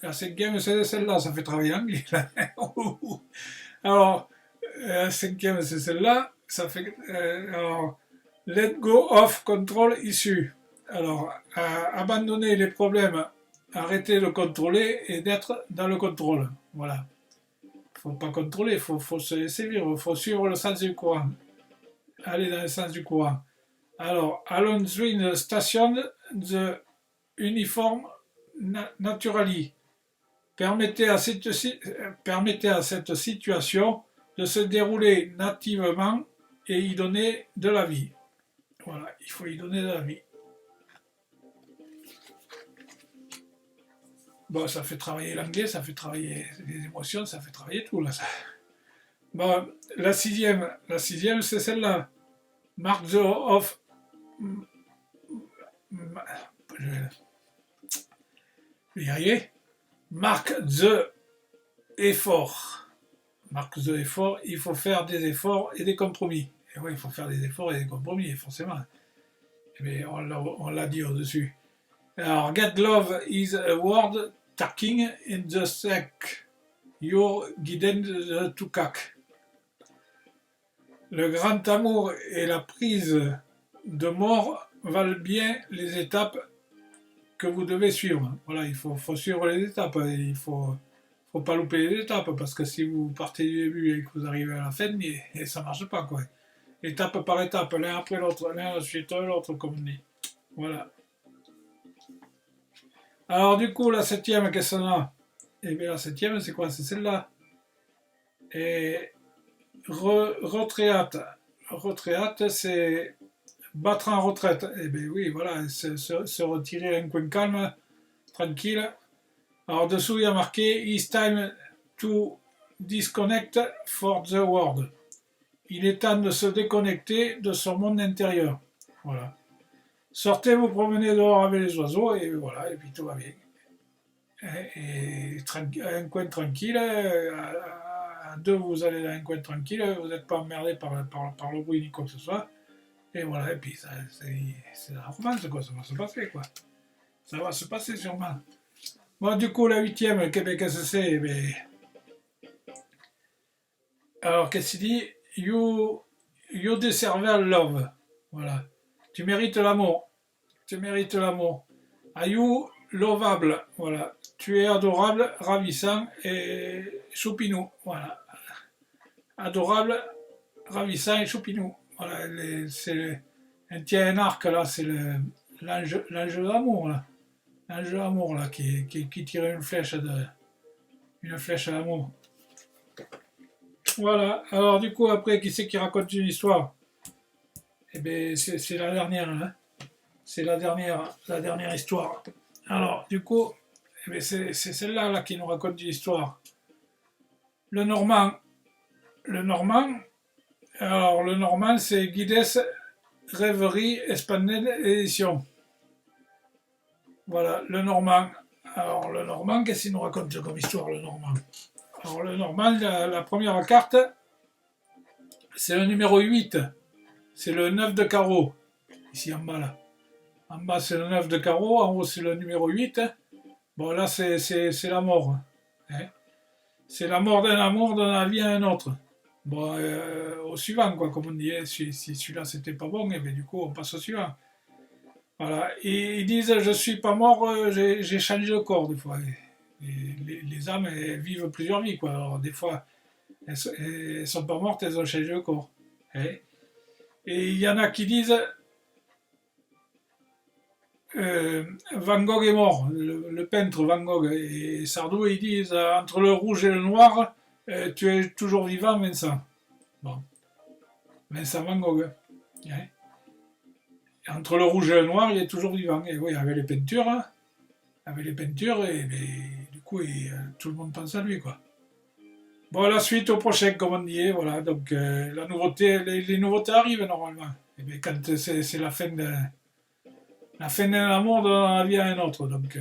La cinquième, c'est celle-là, ça fait travailler l'anglais. Alors, la cinquième, c'est celle-là. Ça fait. Alors, let go of control issue. Alors, abandonner les problèmes, arrêter de contrôler et d'être dans le contrôle. Voilà. Il ne faut pas contrôler, il faut se laisser vivre, il faut suivre le sens du courant. Aller dans le sens du courant. Alors, along the station, the uniform naturally. Permettez à cette situation de se dérouler nativement et y donner de la vie. Voilà, il faut y donner de la vie. Bon, ça fait travailler l'anglais, ça fait travailler les émotions, ça fait travailler tout là. Ça. Bon, la sixième, c'est celle-là. Mark the of. Je vais y arriver. Mark the effort. Mark the effort, il faut faire des efforts et des compromis. Et oui, il faut faire des efforts et des compromis, forcément. Mais on l'a dit au-dessus. Alors, get love is a word talking in the sack. You're guided to cac. Le grand amour et la prise de mort valent bien les étapes que vous devez suivre. Voilà, il faut suivre les étapes. Il ne faut pas louper les étapes, parce que si vous partez du début et que vous arrivez à la fin, ça ne marche pas, quoi. Étape par étape, l'un après l'autre, l'un ensuite l'autre, comme on dit. Voilà. Alors du coup, la septième, qu'est-ce qu'on a? Eh bien la septième, c'est quoi? C'est celle-là. Et retraite. Retraite, c'est battre en retraite. Eh bien oui, voilà, se retirer à un coin calme, tranquille. Alors dessous, il y a marqué It's time to disconnect for the world. Il est temps de se déconnecter de son monde intérieur. Voilà. Sortez vous promener dehors avec les oiseaux et voilà, et puis tout va bien. Et un coin tranquille, à deux vous allez dans un coin tranquille, vous n'êtes pas emmerdé par le bruit ni quoi que ce soit. Et voilà, et puis c'est la romance, quoi, ça va se passer, quoi. Ça va se passer sûrement. Bon, du coup, la huitième, qu'est-ce que c'est? Mais... Alors, qu'est-ce qu'il dit? You deserve love. Voilà. Tu mérites l'amour. Tu mérites l'amour. Are you lovable? Voilà. Tu es adorable, ravissant et choupinou. Voilà. Adorable, ravissant et choupinou. Voilà. Elle tient un arc là, c'est l'ange de l'amour là. L'ange de l'amour là, qui tire une flèche à l'amour. Voilà. Alors du coup, après, qui c'est qui raconte une histoire? Eh bien, c'est la dernière, hein. C'est la dernière histoire. Alors, du coup, eh c'est celle-là là, qui nous raconte une histoire. Le Normand. Alors, le Normand, c'est Guinness Rêverie Expanded Edition. Voilà, le Normand. Alors, le Normand, qu'est-ce qu'il nous raconte comme histoire, le Normand? Alors, le Normand, la première carte, c'est le numéro 8. C'est le 9 de carreau. Ici en bas, là. En bas, c'est le 9 de carreau. En haut, c'est le numéro 8. Bon, là, c'est la mort. Hein. C'est la mort d'un amour, d'un avis à un autre. Bon, au suivant, quoi, comme on dit. Hein. Si celui-là, c'était pas bon, et bien, du coup, on passe au suivant. Voilà. Et ils disent, je suis pas mort, j'ai changé de corps, des fois. Et les âmes, elles vivent plusieurs vies, quoi. Alors, des fois, elles sont pas mortes, elles ont changé de corps. Hein. Et il y en a qui disent, Van Gogh est mort, le peintre Van Gogh. Et Sardou, ils disent, entre le rouge et le noir, tu es toujours vivant, Vincent. Bon, Vincent Van Gogh. Hein. Entre le rouge et le noir, il est toujours vivant. Et oui, avec les peintures, hein, et du coup, tout le monde pense à lui, quoi. Bon, la suite au prochain, comme on dit, voilà. Donc, la nouveauté, les nouveautés arrivent normalement. Et bien, quand c'est la fin d'un amour dans la vie à un autre. Donc,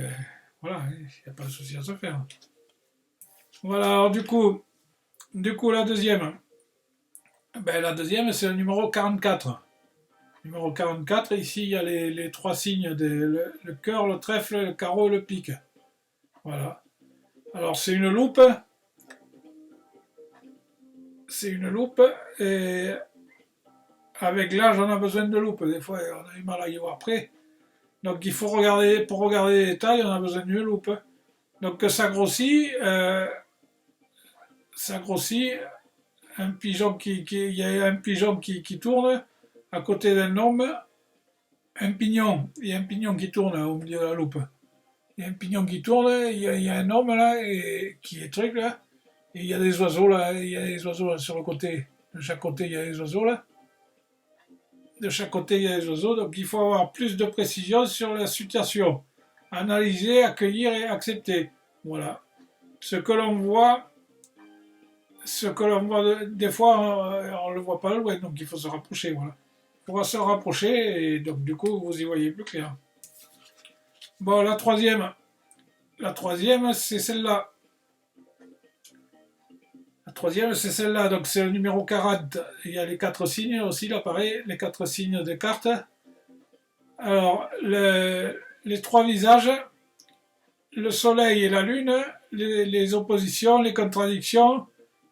voilà, il n'y a pas de souci à se faire. Voilà, alors du coup, la deuxième. Ben, la deuxième, c'est le numéro 44. Numéro 44, ici, il y a les trois signes, le cœur, le trèfle, le carreau et le pic. Voilà. Alors, c'est une loupe. Et avec l'âge, on a besoin de loupe. Des fois, on a du mal à y voir près. Donc, il faut regarder, pour regarder les détails, on a besoin d'une loupe. Donc, ça grossit. Il y a un pigeon qui tourne à côté d'un homme, un pignon. Il y a un pignon qui tourne au milieu de la loupe. Il y a un pignon qui tourne, il y a un homme là, qui est truc là, et il y a des oiseaux là, il y a des oiseaux là, sur le côté. De chaque côté, il y a des oiseaux là. De chaque côté, il y a des oiseaux, donc il faut avoir plus de précision sur la situation. Analyser, accueillir et accepter. Voilà. Ce que l'on voit, des fois, on ne le voit pas loin, donc il faut se rapprocher. Voilà. Il faut se rapprocher, et donc du coup, vous y voyez plus clair. Bon, la troisième, c'est celle-là. La troisième, c'est celle-là, donc c'est le numéro 40. Il y a les quatre signes aussi, là, pareil, les quatre signes de cartes. Alors, les trois visages, le soleil et la lune, les oppositions, les contradictions,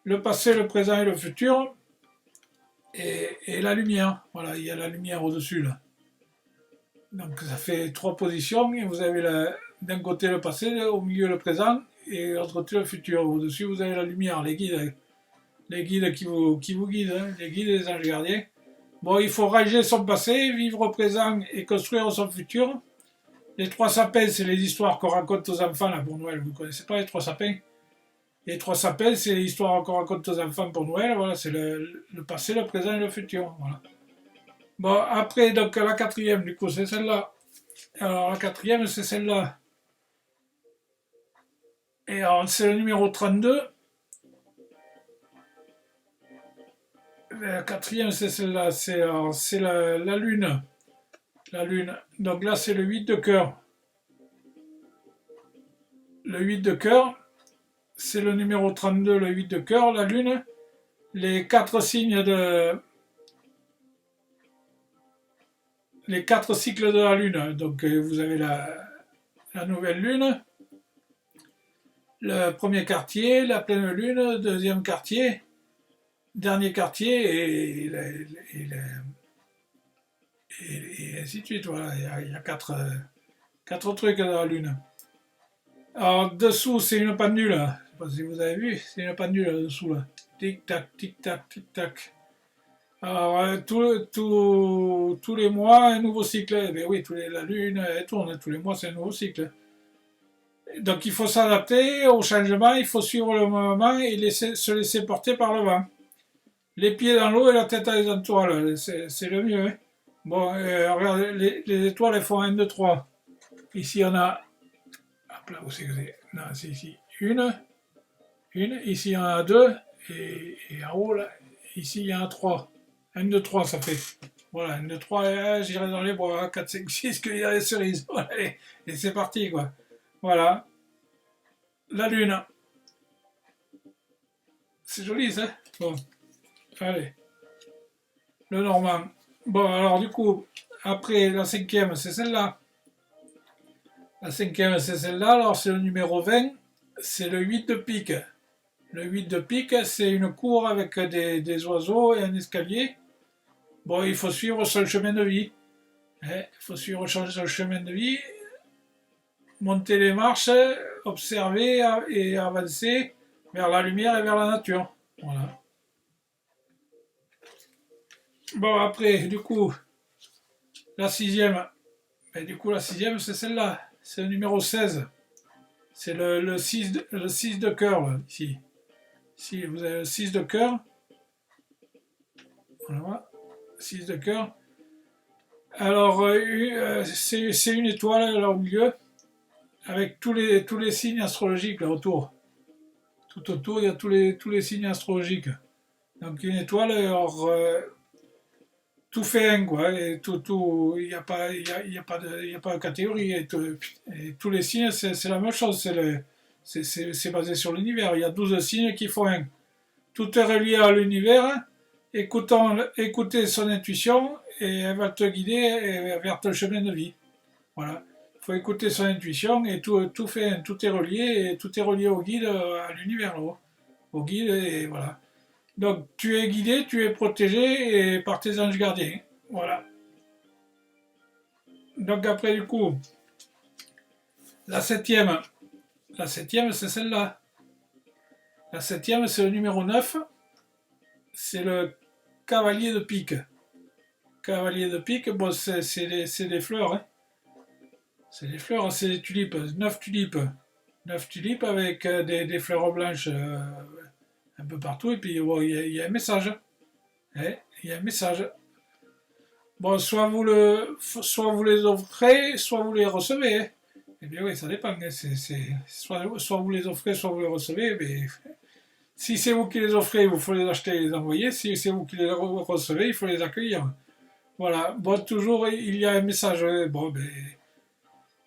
le passé, le présent et le futur, et la lumière. Voilà, il y a la lumière au-dessus, là. Donc, ça fait trois positions, et vous avez d'un côté le passé, au milieu le présent, et de l'autre côté le futur. Au-dessus, vous avez la lumière, les guides qui vous guident, hein, les guides et les anges gardiens. Bon, il faut ranger son passé, vivre au présent et construire son futur. Les trois sapins, c'est les histoires qu'on raconte aux enfants là, pour Noël. Vous ne connaissez pas les trois sapins? Les trois sapins, c'est les histoires qu'on raconte aux enfants pour Noël. Voilà, c'est le passé, le présent et le futur. Voilà. Bon, après, donc la quatrième, du coup, c'est celle-là. Alors, la quatrième, c'est celle-là. Et alors, c'est le numéro 32. La quatrième, c'est celle-là. C'est la lune. La lune. Donc là, c'est le 8 de cœur. Le 8 de cœur, c'est le numéro 32, le 8 de cœur, la lune. Les quatre signes les quatre cycles de la lune. Donc vous avez la nouvelle lune, le premier quartier, la pleine lune, deuxième quartier, dernier quartier et ainsi de suite. Voilà, il y a quatre trucs dans la lune. Alors dessous, c'est une pendule. Je ne sais pas si vous avez vu, c'est une pendule là-dessous. Là. Tic-tac, tic-tac, tic-tac. Alors, tous les mois, un nouveau cycle. Eh bien oui, la Lune, elle tourne. Tous les mois, c'est un nouveau cycle. Donc, il faut s'adapter au changement. Il faut suivre le mouvement et se laisser porter par le vent. Les pieds dans l'eau et la tête à les étoiles. C'est le mieux. Hein. Bon, regardez, les étoiles, elles font 1, 2, 3. Ici, on a... Hop là, où c'est que c'est? Non, c'est ici. Une. Ici, il y en a deux. Et en haut, là, ici, il y en a 3. 1, 2, 3, ça fait. Voilà, 1, 2, 3, j'irai dans les bois. 4, 5, 6, qu'il y a les cerises. Voilà, et c'est parti, quoi. Voilà. La lune. C'est joli, ça. Bon. Allez. Le Normand. Bon, alors, du coup, Après, la cinquième, c'est celle-là. La cinquième, c'est celle-là. Alors, c'est le numéro 20. C'est le 8 de pique. Le 8 de pique, c'est une cour avec des oiseaux et un escalier. Bon, il faut suivre son chemin de vie. Il faut suivre son chemin de vie, monter les marches, observer et avancer vers la lumière et vers la nature. Voilà. Bon, après, du coup, la sixième, la sixième, c'est celle-là. C'est le numéro 16. C'est le 6 le 6 de cœur, là, ici. Ici, vous avez le 6 de cœur. Voilà. 6 de cœur. Alors, c'est une étoile là au milieu, avec tous les signes astrologiques là autour. Tout autour, il y a tous les signes astrologiques. Donc une étoile, alors, tout fait un, quoi. Et il n'y a pas, y a pas de catégorie. Et tous les signes, c'est la même chose. C'est basé sur l'univers. Il y a 12 signes qui font un. Tout est relié à l'univers. Écoutez son intuition et elle va te guider vers ton chemin de vie. Voilà. Il faut écouter son intuition et tout fait, tout est relié et tout est relié au guide, à l'univers là-haut. Au guide et voilà. Donc tu es guidé, tu es protégé et par tes anges gardiens. Voilà. Donc après du coup, la septième, c'est celle-là. La septième c'est le numéro 9. C'est le cavalier de pique. Cavalier de pique, bon c'est des fleurs. Hein. C'est des fleurs, c'est des tulipes. 9 tulipes. 9 tulipes avec des fleurs blanches un peu partout. Et puis bon, il y a un message. Il y a un message. Bon, soit vous les offrez, soit vous les recevez. Hein. Eh bien oui, ça dépend. Hein. Soit vous les offrez, soit vous les recevez. Mais si c'est vous qui les offrez, il faut les acheter et les envoyer. Si c'est vous qui les recevez, il faut les accueillir. Voilà. Bon, toujours, il y a un message. Bon, ben,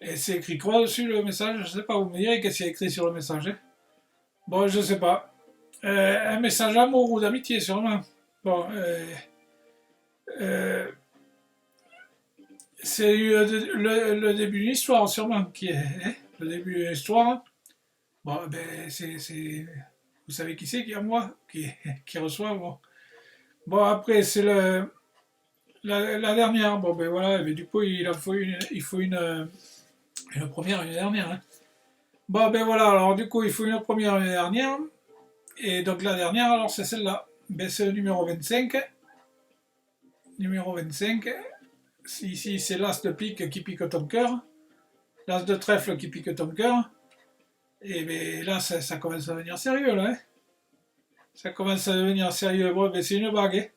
et c'est écrit quoi dessus le message? Je sais pas, vous me direz qu'est-ce qu'il y a écrit sur le message. Hein. Bon, je sais pas. Un message d'amour ou d'amitié, sûrement. Bon, euh, c'est le début d'une histoire, sûrement, qui est hein, le début d'une histoire. Bon, ben, vous savez qui c'est qui est à moi, qui reçoit. Bon, bon après, c'est la dernière. Bon, ben voilà, mais du coup, il faut une première et une dernière. Hein. Bon, ben voilà, alors du coup, il faut une première et une dernière. Et donc la dernière, alors c'est celle-là. Ben, c'est le numéro 25. Numéro 25. Ici, c'est l'as de pique qui pique ton cœur. L'as de trèfle qui pique ton cœur. Et ben, là, ça commence à devenir sérieux, là. Hein. Ça commence à devenir sérieux. Bon, ben, c'est une bague. Hein.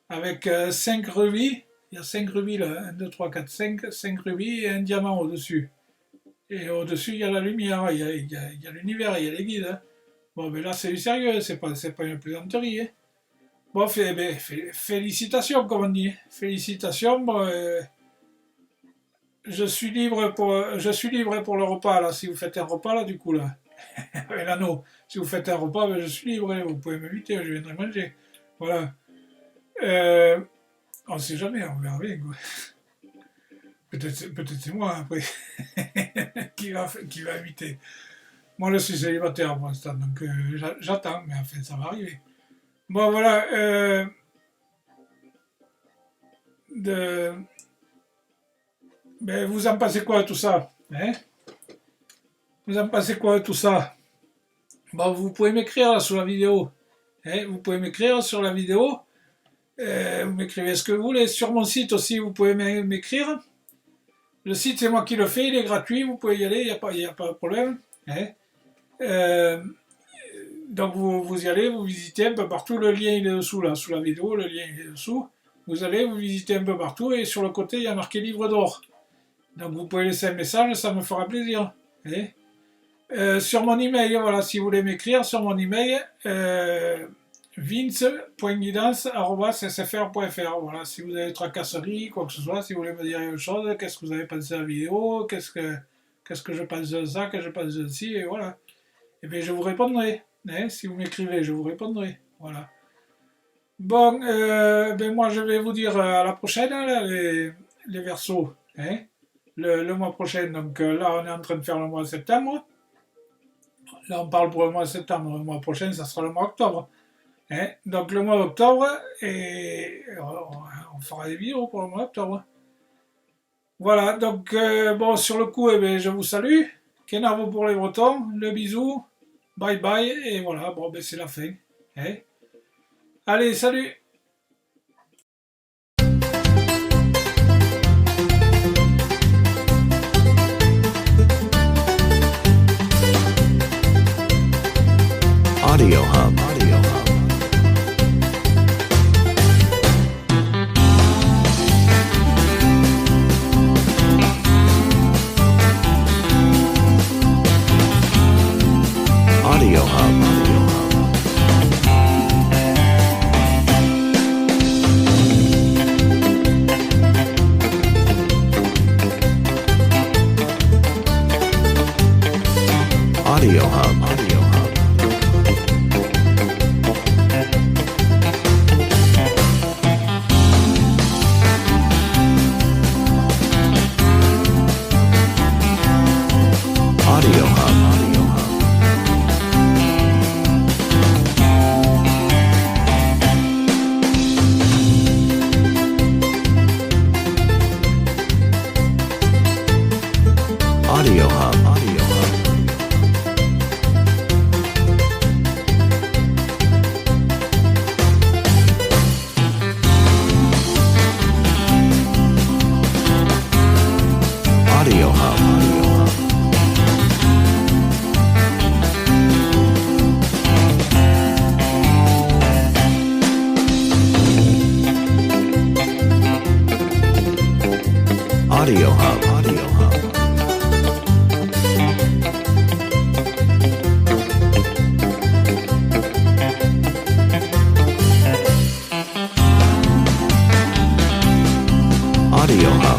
Avec 5 rubis. Il y a 5 rubis là. 1, 2, 3, 4, 5. 5 rubis et un diamant au-dessus. Et au-dessus, il y a la lumière. Il y a l'univers, il y a les guides. Hein. Bon, ben là, c'est du sérieux. C'est pas une plaisanterie. Hein. Bon, félicitations, comme on dit. Félicitations. Bon, je suis libre pour le repas, là. Si vous faites un repas, là, du coup, là. Avec l'anneau. Si vous faites un repas, ben, je suis libre. Hein. Vous pouvez m'inviter, je viendrai manger. Voilà. On ne sait jamais, on verra bien, quoi. Peut-être c'est moi, après, qui va inviter. Moi, je suis célibataire pour l'instant, donc j'attends, mais en fait, ça va arriver. Bon, voilà. De... Ben, vous en pensez quoi de tout ça hein. Vous en pensez quoi de tout ça? Bon, vous pouvez m'écrire là sous la vidéo. Hein. Vous pouvez m'écrire sur la vidéo. Vous m'écrivez ce que vous voulez. Sur mon site aussi, vous pouvez m'écrire. Le site, c'est moi qui le fais, il est gratuit, vous pouvez y aller, il n'y a pas de problème. Hein. Donc vous y allez, vous visitez un peu partout, le lien il est dessous, là, sous la vidéo, le lien il est dessous. Vous allez, vous visitez un peu partout, et sur le côté, il y a marqué livre d'or. Donc vous pouvez laisser un message, ça me fera plaisir. Hein. Sur mon email, voilà, si vous voulez m'écrire, sur mon email, vince.guidance@sfr.fr. Voilà, si vous avez des tracasseries, quoi que ce soit, si vous voulez me dire une chose, qu'est-ce que vous avez pensé de la vidéo, qu'est-ce que je pense de ça, que je pense de ci, et voilà. Et bien je vous répondrai. Hein, si vous m'écrivez, je vous répondrai. Voilà. Bon, ben moi je vais vous dire à la prochaine, là, les Verseaux, hein, le mois prochain. Donc là, on est en train de faire le mois de septembre. Là, on parle pour le mois de septembre. Le mois prochain, ça sera le mois d'octobre. Hein. Donc le mois d'octobre, et on fera des vidéos pour le mois d'octobre. Voilà, donc bon, sur le coup, eh bien, je vous salue. Kenavo pour les Bretons, le bisou, bye bye, et voilà, bon, ben c'est la fin. Hein. Allez, salut! Audio Hub. Audio Hub. Audio Hub. Audio Hub. Audio Hub. Audio Hub. Audio Hub. Audio Hub. Audio Hub. Audio Hub. Audio Hub. Audio Hub. Audio Hub. Audio Hub. Audio Hub.